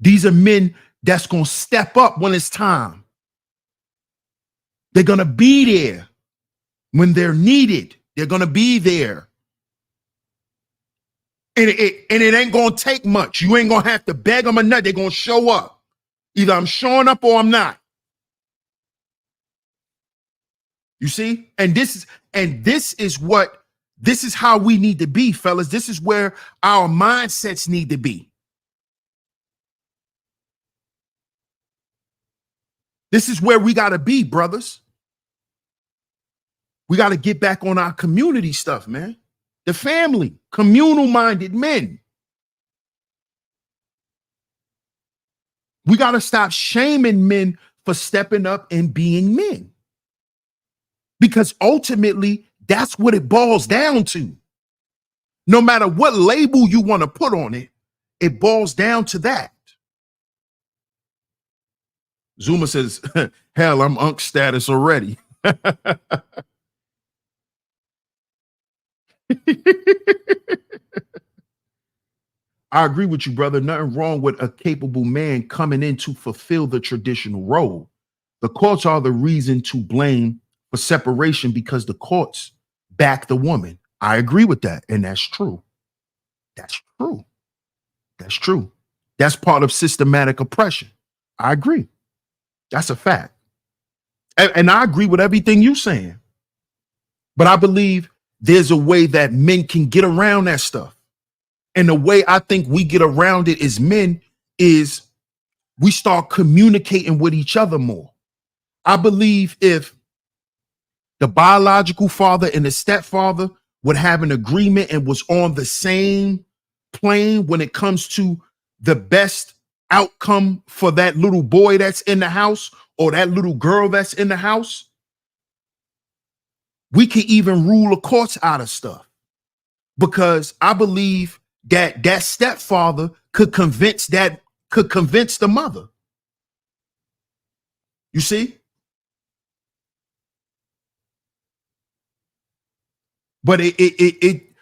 These are men that's going to step up when it's time. They're going to be there when they're needed. They're going to be there. And it ain't going to take much. You ain't going to have to beg them or nothing. They're going to show up. Either I'm showing up or I'm not. You see? And this is how we need to be, fellas. This is where our mindsets need to be. This is where we got to be, brothers. We got to get back on our community stuff, man. The family, communal-minded men. We got to stop shaming men for stepping up and being men. Because ultimately, that's what it boils down to. No matter what label you want to put on it, it boils down to that. Zuma says, hell, I'm unk status already. I agree with you, brother. Nothing wrong with a capable man coming in to fulfill the traditional role. The courts are the reason to blame for separation because the courts back the woman. I agree with that. And that's true. That's true. That's true. That's part of systematic oppression. I agree. That's a fact. And I agree with everything you're saying. But I believe there's a way that men can get around that stuff. And the way I think we get around it as men is we start communicating with each other more. I believe if the biological father and the stepfather would have an agreement and was on the same plane when it comes to the best outcome for that little boy that's in the house or that little girl that's in the house, we can even rule the courts out of stuff. Because I believe that that stepfather could convince the mother. You see? But it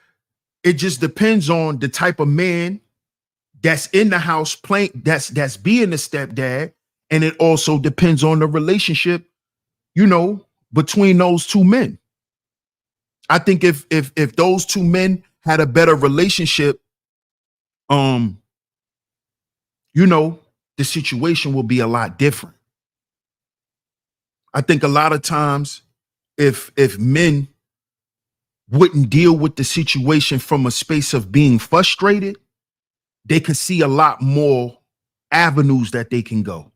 just depends on the type of man that's in the house playing, that's being the stepdad, and it also depends on the relationship, between those two men. I think if those two men had a better relationship, the situation will be a lot different. I think a lot of times if men wouldn't deal with the situation from a space of being frustrated, they could see a lot more avenues that they can go.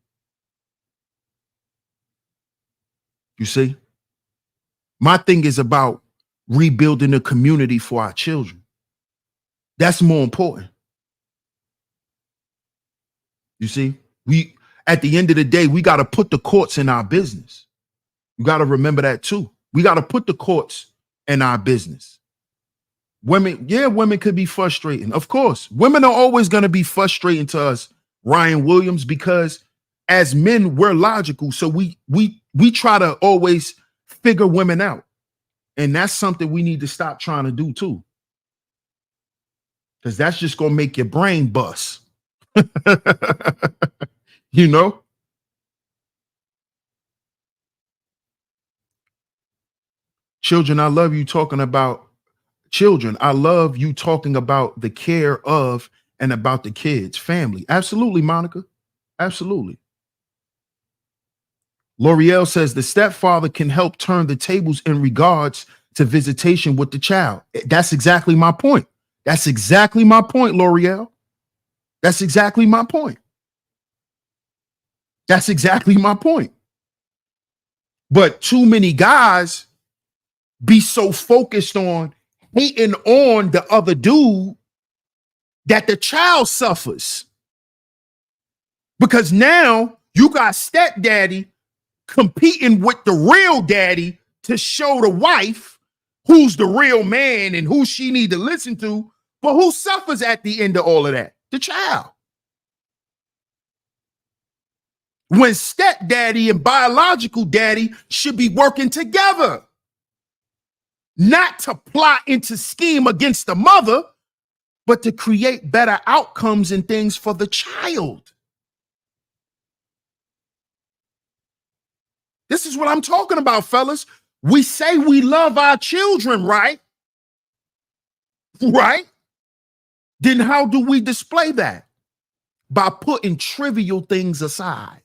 You see? My thing is about rebuilding a community for our children. That's more important. You see? At the end of the day, we got to put the courts in our business. You got to remember that too. We got to put the courts in our business. Women could be frustrating. Of course, women are always going to be frustrating to us, Ryan Williams, because as men, we're logical. So we try to always figure women out. And that's something we need to stop trying to do too. Because that's just going to make your brain bust. You know? Children, I love you talking about children. I love you talking about the care of and about the kids, family. Absolutely, Monica. Absolutely. L'Oreal says the stepfather can help turn the tables in regards to visitation with the child. That's exactly my point. That's exactly my point, L'Oreal. That's exactly my point. That's exactly my point. But too many guys be so focused on hating on the other dude that the child suffers. Because now you got stepdaddy competing with the real daddy to show the wife who's the real man and who she need to listen to, but who suffers at the end of all of that? The child. When stepdaddy and biological daddy should be working together, not to plot and to scheme against the mother, but to create better outcomes and things for the child. This is what I'm talking about, fellas. We say we love our children, right? Right? Then how do we display that? By putting trivial things aside.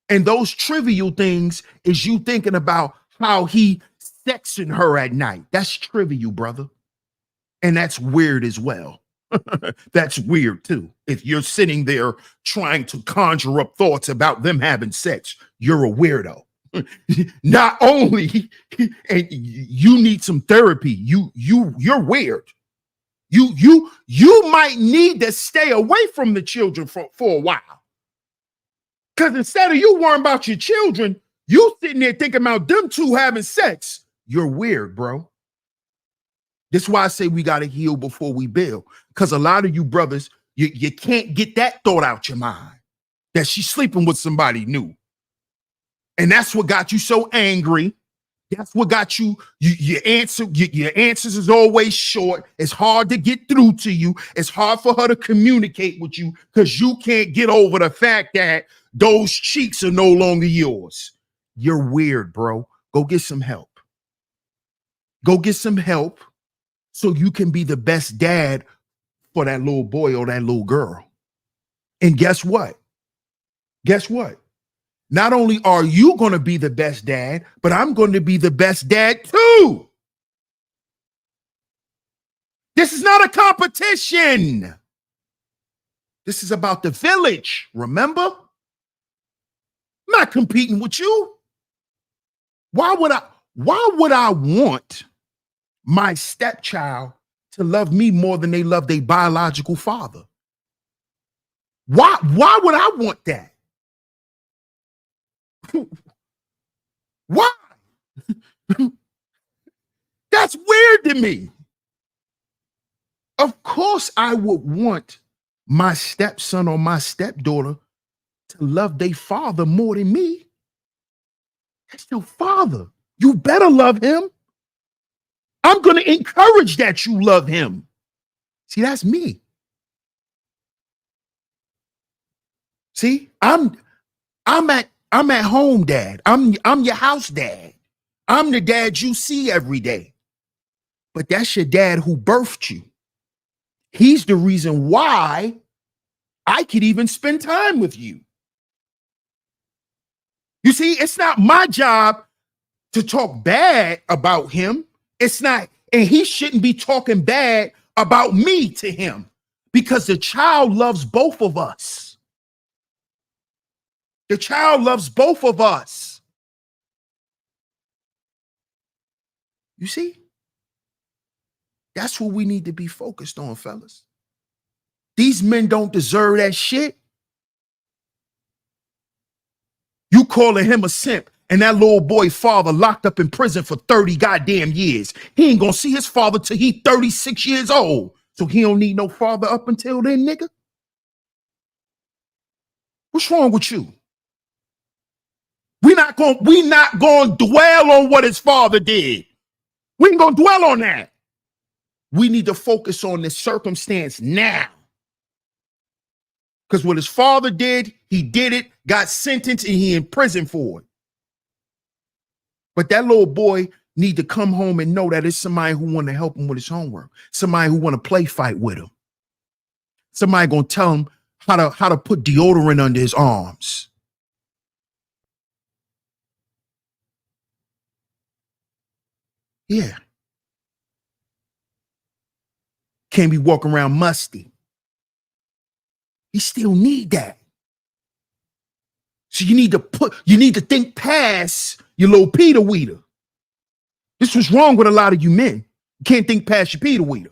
And those trivial things is you thinking about how he sexing her at night. That's trivial, brother. And that's weird as well. That's weird too. If you're sitting there trying to conjure up thoughts about them having sex, you're a weirdo. Not only, and you need some therapy. You're weird. You might need to stay away from the children for a while. Because instead of you worrying about your children, you sitting there thinking about them two having sex. You're weird, bro. That's why I say we got to heal before we build. Because a lot of you brothers, you can't get that thought out your mind that she's sleeping with somebody new. And that's what got you so angry. That's what got your answers is always short. It's hard to get through to you. It's hard for her to communicate with you because you can't get over the fact that those cheeks are no longer yours. You're weird, bro. Go get some help. Go get some help so you can be the best dad for that little boy or that little girl. And guess what? Guess what? Not only are you going to be the best dad, but I'm going to be the best dad too. This is not a competition. This is about the village, remember? I'm not competing with you. Why would I want my stepchild to love me more than they love their biological father? Why would I want that? Why? That's weird to me. Of course I would want my stepson or my stepdaughter to love their father more than me. That's your father. You better love him. I'm going to encourage that you love him. See, that's me. See, I'm at home dad. I'm your house dad. I'm the dad you see every day. But that's your dad who birthed you. He's the reason why I could even spend time with you. You see, it's not my job to talk bad about him. It's not, and he shouldn't be talking bad about me to him because the child loves both of us. The child loves both of us. You see? That's what we need to be focused on, fellas. These men don't deserve that shit. You calling him a simp and that little boy father locked up in prison for 30 goddamn years. He ain't gonna see his father till he 36 years old. So he don't need no father up until then, nigga. What's wrong with you? We not gonna dwell on what his father did. We ain't gonna dwell on that. We need to focus on this circumstance now. Because what his father did, he did it, got sentenced, and he in prison for it. But that little boy need to come home and know that it's somebody who want to help him with his homework, somebody who want to play fight with him, somebody gonna tell him how to put deodorant under his arms. Yeah. Can't be walking around musty. He still need that. So you need to think past your little Peter Weeder. This was wrong with a lot of you men. You can't think past your Peter Weeder.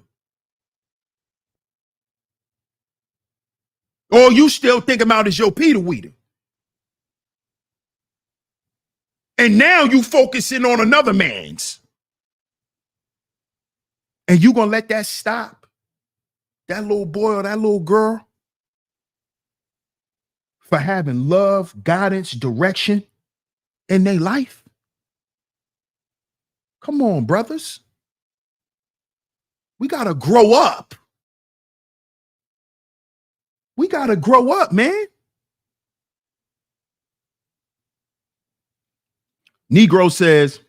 All you still think about is your Peter Weeder. And now you focusing on another man's. And you gonna let that stop that little boy or that little girl for having love, guidance, direction in their life? Come on, brothers. We gotta grow up. We gotta grow up, man. Negro says,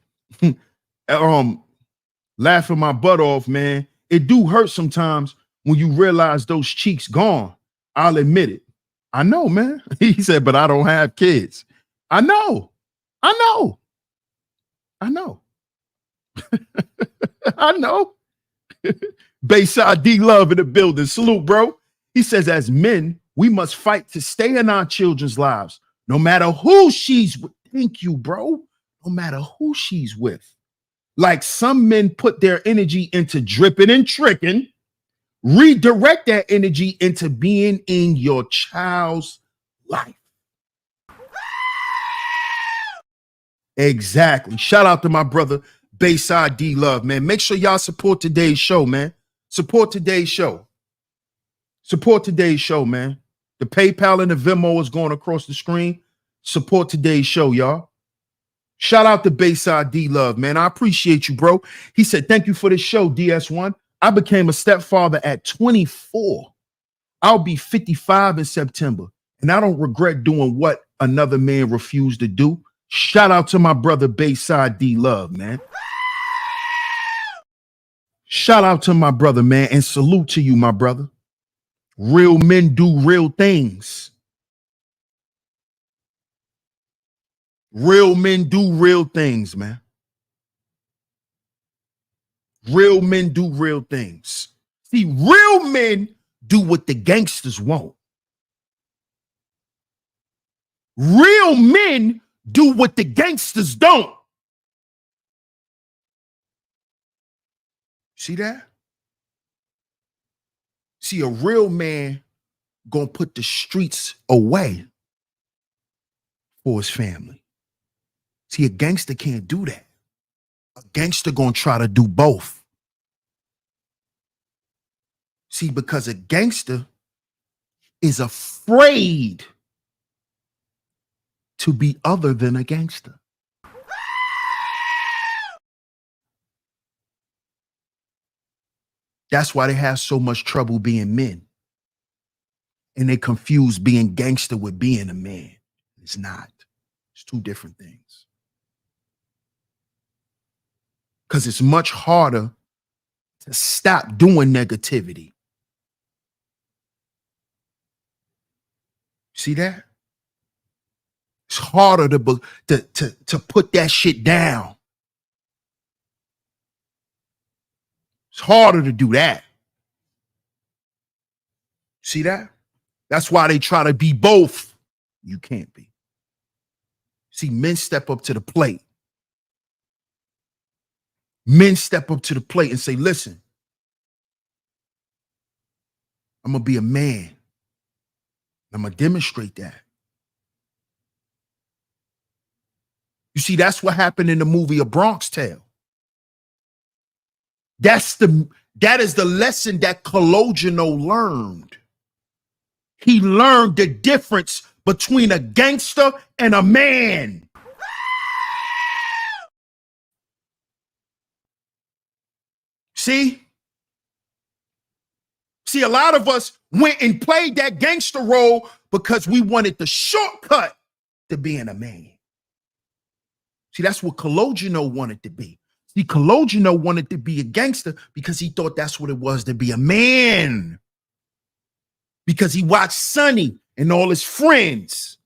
laughing my butt off, man. It do hurt sometimes when you realize those cheeks gone. I'll admit it. I know, man. He said, but I don't have kids. I know. I know. I know. I know. Bayside D Love in the building. Salute, bro. He says, as men, we must fight to stay in our children's lives, no matter who she's with. Thank you, bro. No matter who she's with. Like some men put their energy into dripping and tricking, redirect that energy into being in your child's life. Exactly. Shout out to my brother, Bayside D Love, man. Make sure y'all support today's show, man. Support today's show. Support today's show, man. The PayPal and the Venmo is going across the screen. Support today's show, y'all. Shout out to Bayside D Love, man. I appreciate you, bro. He said, thank you for this show, DS1. I became a stepfather at 24. I'll be 55 in September, and I don't regret doing what another man refused to do. Shout out to my brother, Bayside D Love, man. Shout out to my brother, man, and salute to you, my brother. Real men do real things. Real men do real things, man. Real men do real things. See, real men do what the gangsters won't. Real men do what the gangsters don't. See that? See, a real man gonna put the streets away for his family. See, a gangster can't do that. A gangster gonna try to do both. See, because a gangster is afraid to be other than a gangster. That's why they have so much trouble being men. And they confuse being gangster with being a man. It's not. It's two different things. Because it's much harder to stop doing negativity. See that? It's harder to put that shit down. It's harder to do that. See that? That's why they try to be both. You can't be. See, men step up to the plate. Men step up to the plate and say, listen, I'm going to be a man. I'm going to demonstrate that. You see, that's what happened in the movie A Bronx Tale. That is the lesson that Cologino learned. He learned the difference between a gangster and a man. See, a lot of us went and played that gangster role because we wanted the shortcut to being a man. See, that's what Cologino wanted to be. See, Cologino wanted to be a gangster because he thought that's what it was to be a man. Because he watched Sonny and all his friends.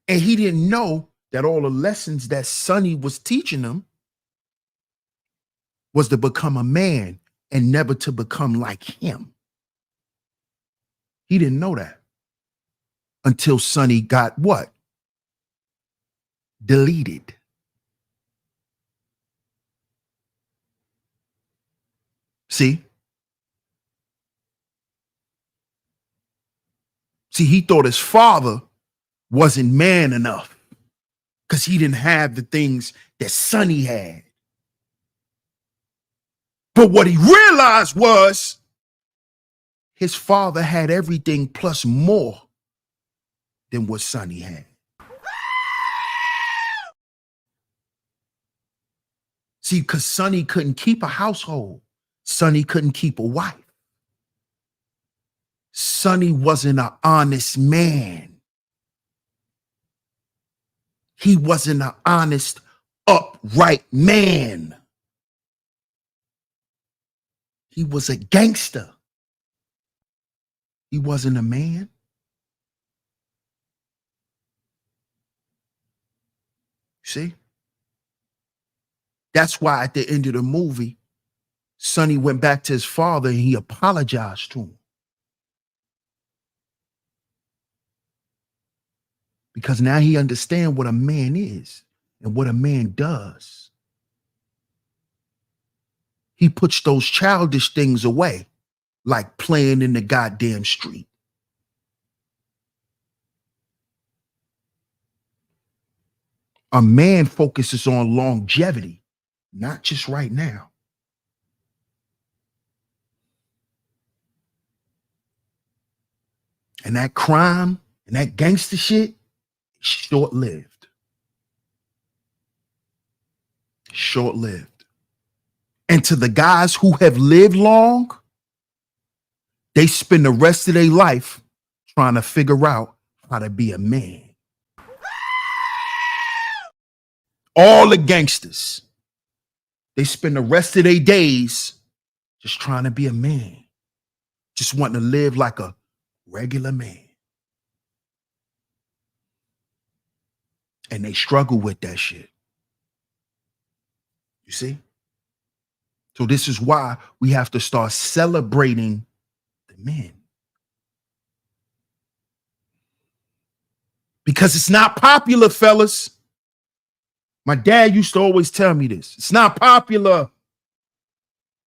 And he didn't know that all the lessons that Sonny was teaching him was to become a man and never to become like him. He didn't know that until Sonny got what? Deleted. See? See, he thought his father wasn't man enough because he didn't have the things that Sonny had. But what he realized was his father had everything plus more than what Sonny had. See, because Sonny couldn't keep a household. Sonny couldn't keep a wife. Sonny wasn't an honest man. He wasn't an honest, upright man. He was a gangster. He wasn't a man. See? That's why at the end of the movie, Sonny went back to his father and he apologized to him. Because now he understands what a man is and what a man does. He puts those childish things away, like playing in the goddamn street. A man focuses on longevity, not just right now. And that crime and that gangster shit is short-lived. Short-lived. And to the guys who have lived long, they spend the rest of their life trying to figure out how to be a man. All the gangsters, they spend the rest of their days just trying to be a man, just wanting to live like a regular man. And they struggle with that shit. You see? So this is why we have to start celebrating the men. Because it's not popular, fellas. My dad used to always tell me this. It's not popular,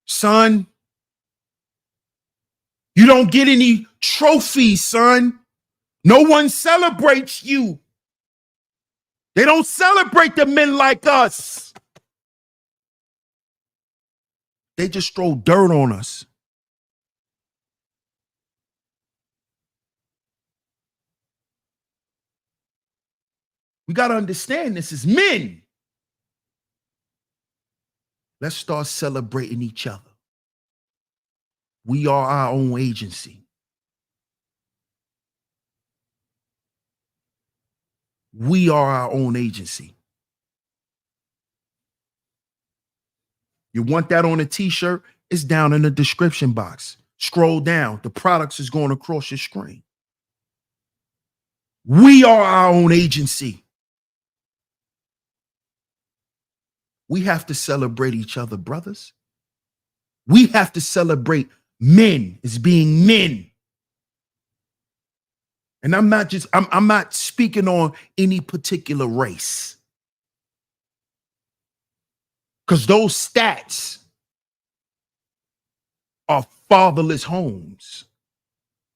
son. You don't get any trophies, son. No one celebrates you. They don't celebrate the men like us. They just throw dirt on us. We got to understand this as men. Let's start celebrating each other. We are our own agency. We are our own agency. You want that on a t-shirt? It's down in the description box. Scroll down. The products is going across your screen. We are our own agency. We have to celebrate each other, brothers. We have to celebrate men as being men. And I'm not speaking on any particular race. Because those stats are fatherless homes,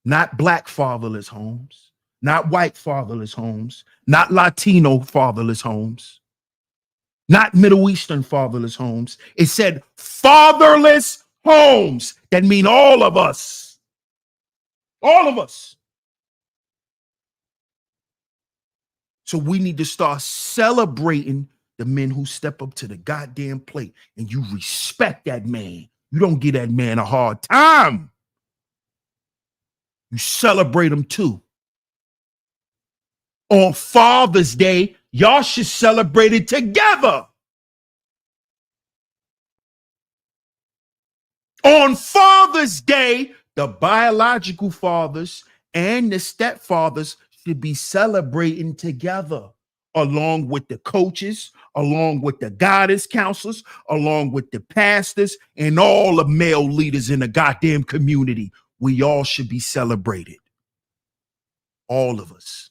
not black fatherless homes, not white fatherless homes, not Latino fatherless homes, not Middle Eastern fatherless homes. It said fatherless homes. That mean all of us. All of us. So we need to start celebrating the men who step up to the goddamn plate, and you respect that man. You don't give that man a hard time. You celebrate him too. On Father's Day, y'all should celebrate it together. On Father's Day, the biological fathers and the stepfathers should be celebrating together, along with the coaches, along with the guidance counselors, along with the pastors, and all the male leaders in the goddamn community. We all should be celebrated. All of us.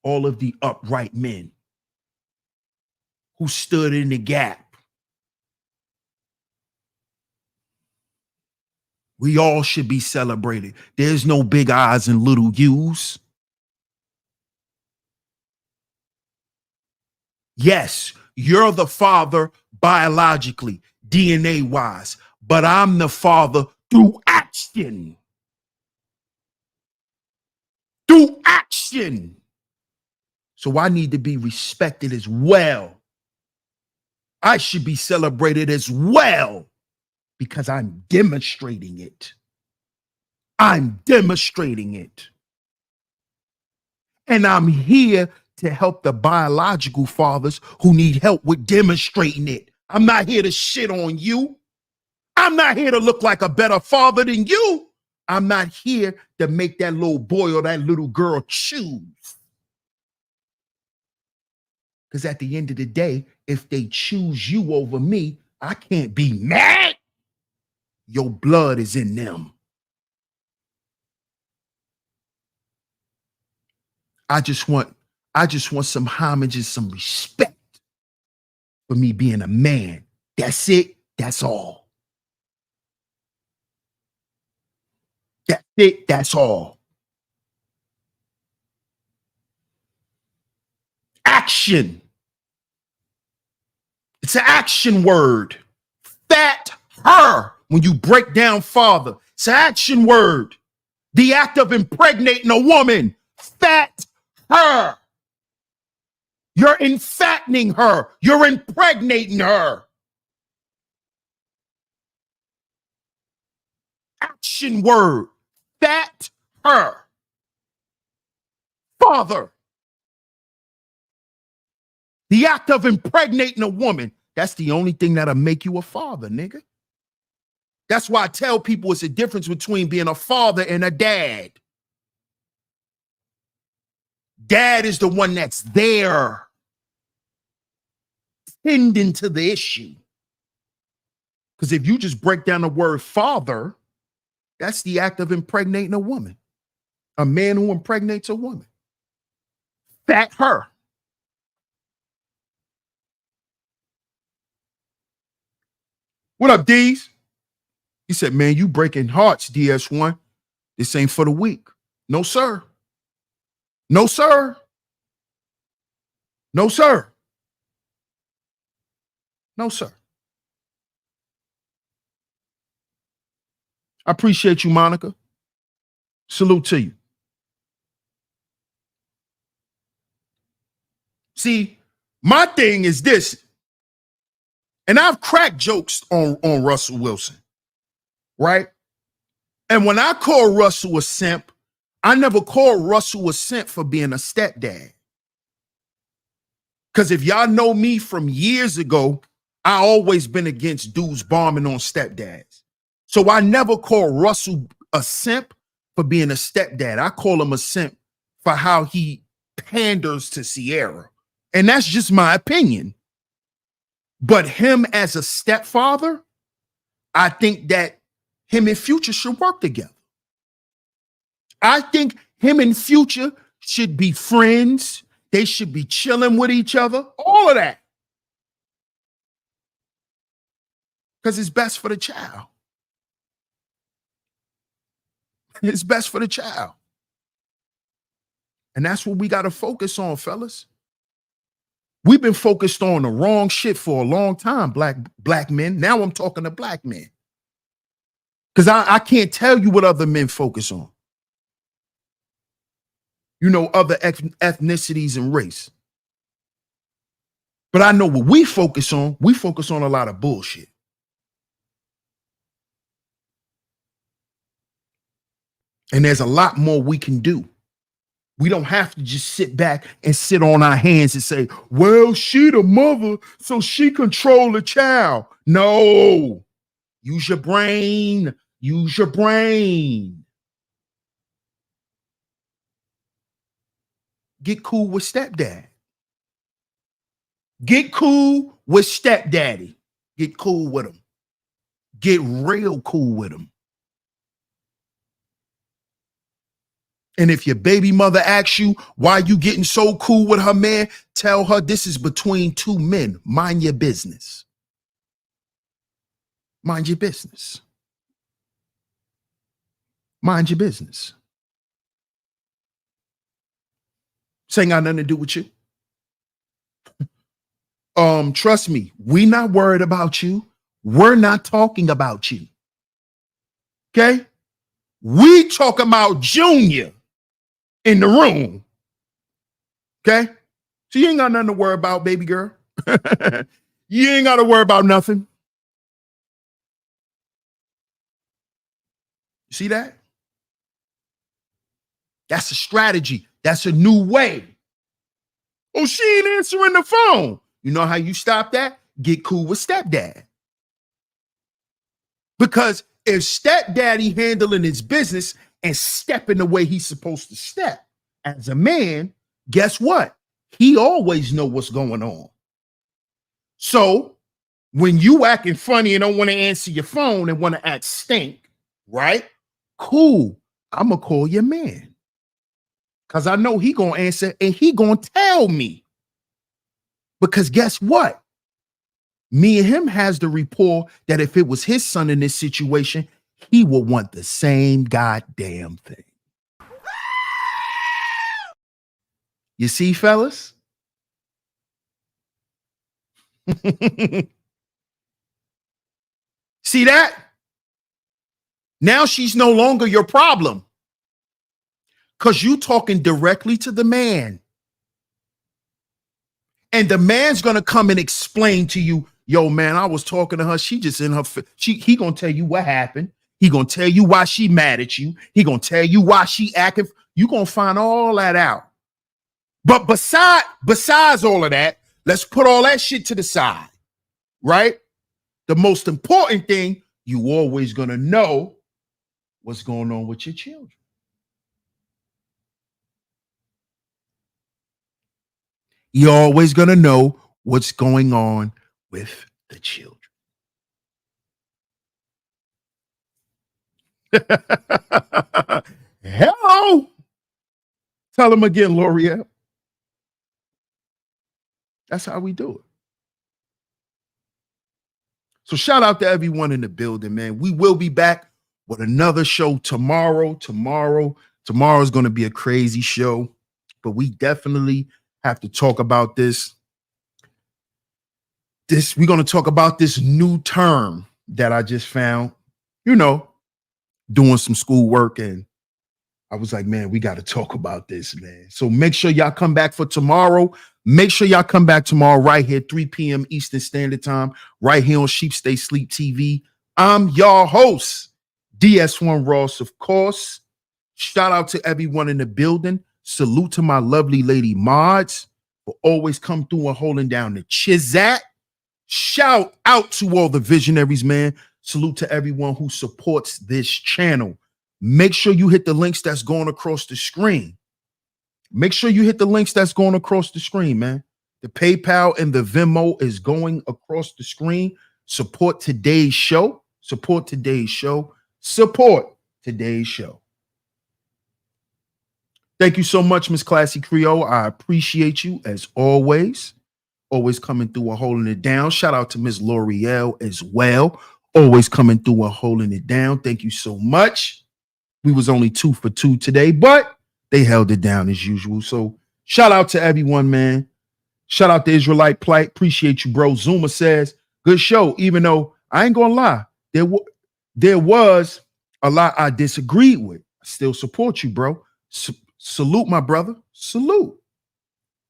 All of the upright men who stood in the gap. We all should be celebrated. There's no big I's and little U's. Yes, you're the father biologically, DNA wise, but I'm the father through action. Through action. So I need to be respected as well. I should be celebrated as well because I'm demonstrating it. I'm demonstrating it. And I'm here to help the biological fathers who need help with demonstrating it. I'm not here to shit on you. I'm not here to look like a better father than you. I'm not here to make that little boy or that little girl choose. Because at the end of the day, if they choose you over me, I can't be mad. Your blood is in them. I just want some homage and some respect for me being a man. That's it. That's all. That's it. That's all. Action. It's an action word. Fat her. When you break down father, it's an action word. The act of impregnating a woman. Fat her. You're infattening her. You're impregnating her. Action word. Fat her. Father. The act of impregnating a woman. That's the only thing that'll make you a father, nigga. That's why I tell people it's a difference between being a father and a dad. Dad is the one that's there, tending to the issue. Because if you just break down the word father, that's the act of impregnating a woman. A man who impregnates a woman. Fat her. What up, D's? He said, man, you breaking hearts, DS1. This ain't for the weak. No, sir. No, sir. No, sir. No, sir. I appreciate you, Monica. Salute to you. See, my thing is this, and I've cracked jokes on Russell Wilson, right? And when I call Russell a simp, I never call Russell a simp for being a stepdad. Because if y'all know me from years ago, I always been against dudes bombing on stepdads. So I never call Russell a simp for being a stepdad. I call him a simp for how he panders to Sierra. And that's just my opinion. But him as a stepfather, I think that him and Future should work together. I think him and Future should be friends. They should be chilling with each other. All of that. Because it's best for the child. It's best for the child. And that's what we got to focus on, fellas. We've been focused on the wrong shit for a long time, black men. Now I'm talking to black men. Because I can't tell you what other men focus on. You know, other ethnicities and race. But I know what we focus on a lot of bullshit. And there's a lot more we can do. We don't have to just sit back and sit on our hands and say, well, she the mother, so she control the child. No, use your brain. Use your brain. Get cool with stepdad. Get cool with stepdaddy. Get cool with him. Get real cool with him. And if your baby mother asks you why you getting so cool with her man, tell her this is between two men. Mind your business. Mind your business. Mind your business. This ain't got nothing to do with you. Trust me, we not worried about you. We're not talking about you. Okay? We talk about Junior in the room. Okay? So you ain't got nothing to worry about, baby girl. You ain't got to worry about nothing. You see that? That's a strategy. That's a new way. Oh, she ain't answering the phone. You know how you stop that? Get cool with stepdad. Because if stepdaddy handling his business and stepping the way he's supposed to step as a man, guess what? He always know what's going on. So when you acting funny and don't want to answer your phone and want to act stink, right? Cool. I'm going to call your man. Because I know he going to answer and he going to tell me. Because guess what? Me and him has the rapport that if it was his son in this situation, he would want the same goddamn thing. You see, fellas? See that? Now she's no longer your problem because you talking directly to the man. And the man's going to come and explain to you, yo, man, I was talking to her. She just in her, he going to tell you what happened. He going to tell you why she mad at you. He going to tell you why she acting. You going to find all that out. But besides all of that, let's put all that shit to the side, right? The most important thing, you always going to know what's going on with your children. You're always going to know what's going on with the children. Hello. Tell them again, L'Oreal. That's how we do it. So shout out to everyone in the building, man. We will be back with another show tomorrow. Tomorrow's going to be a crazy show, but we definitely have to talk about this. We're going to talk about this new term that I just found, doing some schoolwork, and I was like, man, we got to talk about this, man. So make sure y'all come back for tomorrow. Make sure y'all come back tomorrow right here, 3 p.m. Eastern Standard Time, right here on SHEEPSTAYSLEEPTV. I'm your host, DS1 Ross, of course. Shout out to everyone in the building. Salute to my lovely lady mods for always come through and holding down the chizat. Shout out to all the visionaries, man. Salute to everyone who supports this channel. Make sure you hit the links that's going across the screen. Make sure you hit the links that's going across the screen, man. The PayPal and the Venmo is going across the screen. Support today's show. Support today's show. Support today's show. Thank you so much, Miss Classy Creole. I appreciate you as always. Always coming through and holding it down. Shout out to Miss L'Oreal as well. Always coming through and holding it down. Thank you so much. We was only 2 for 2 today, but they held it down as usual. So shout out to everyone, man. Shout out to Israelite Plight. Appreciate you, bro. Zuma says, good show, even though I ain't gonna lie. There was a lot I disagreed with. I still support you, bro. Salute, my brother. Salute.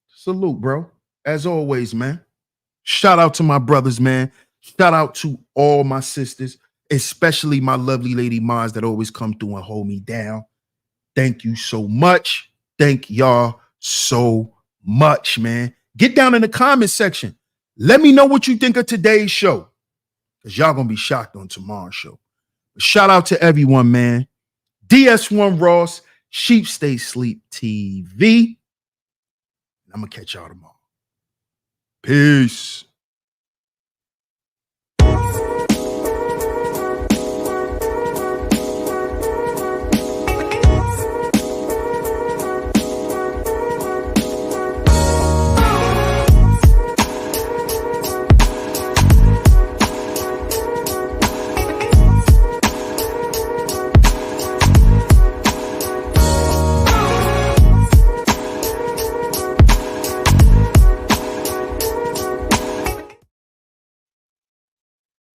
Salute, bro. As always, man. Shout out to my brothers, man. Shout out to all my sisters, especially my lovely lady moms that always come through and hold me down. Thank you so much. Thank y'all so much, man. Get down in the comment section. Let me know what you think of today's show, because y'all gonna be shocked on tomorrow's show. But shout out to everyone, man. DS1 Ross, Sheep Stay Sleep TV. I'm gonna catch y'all tomorrow. Peace.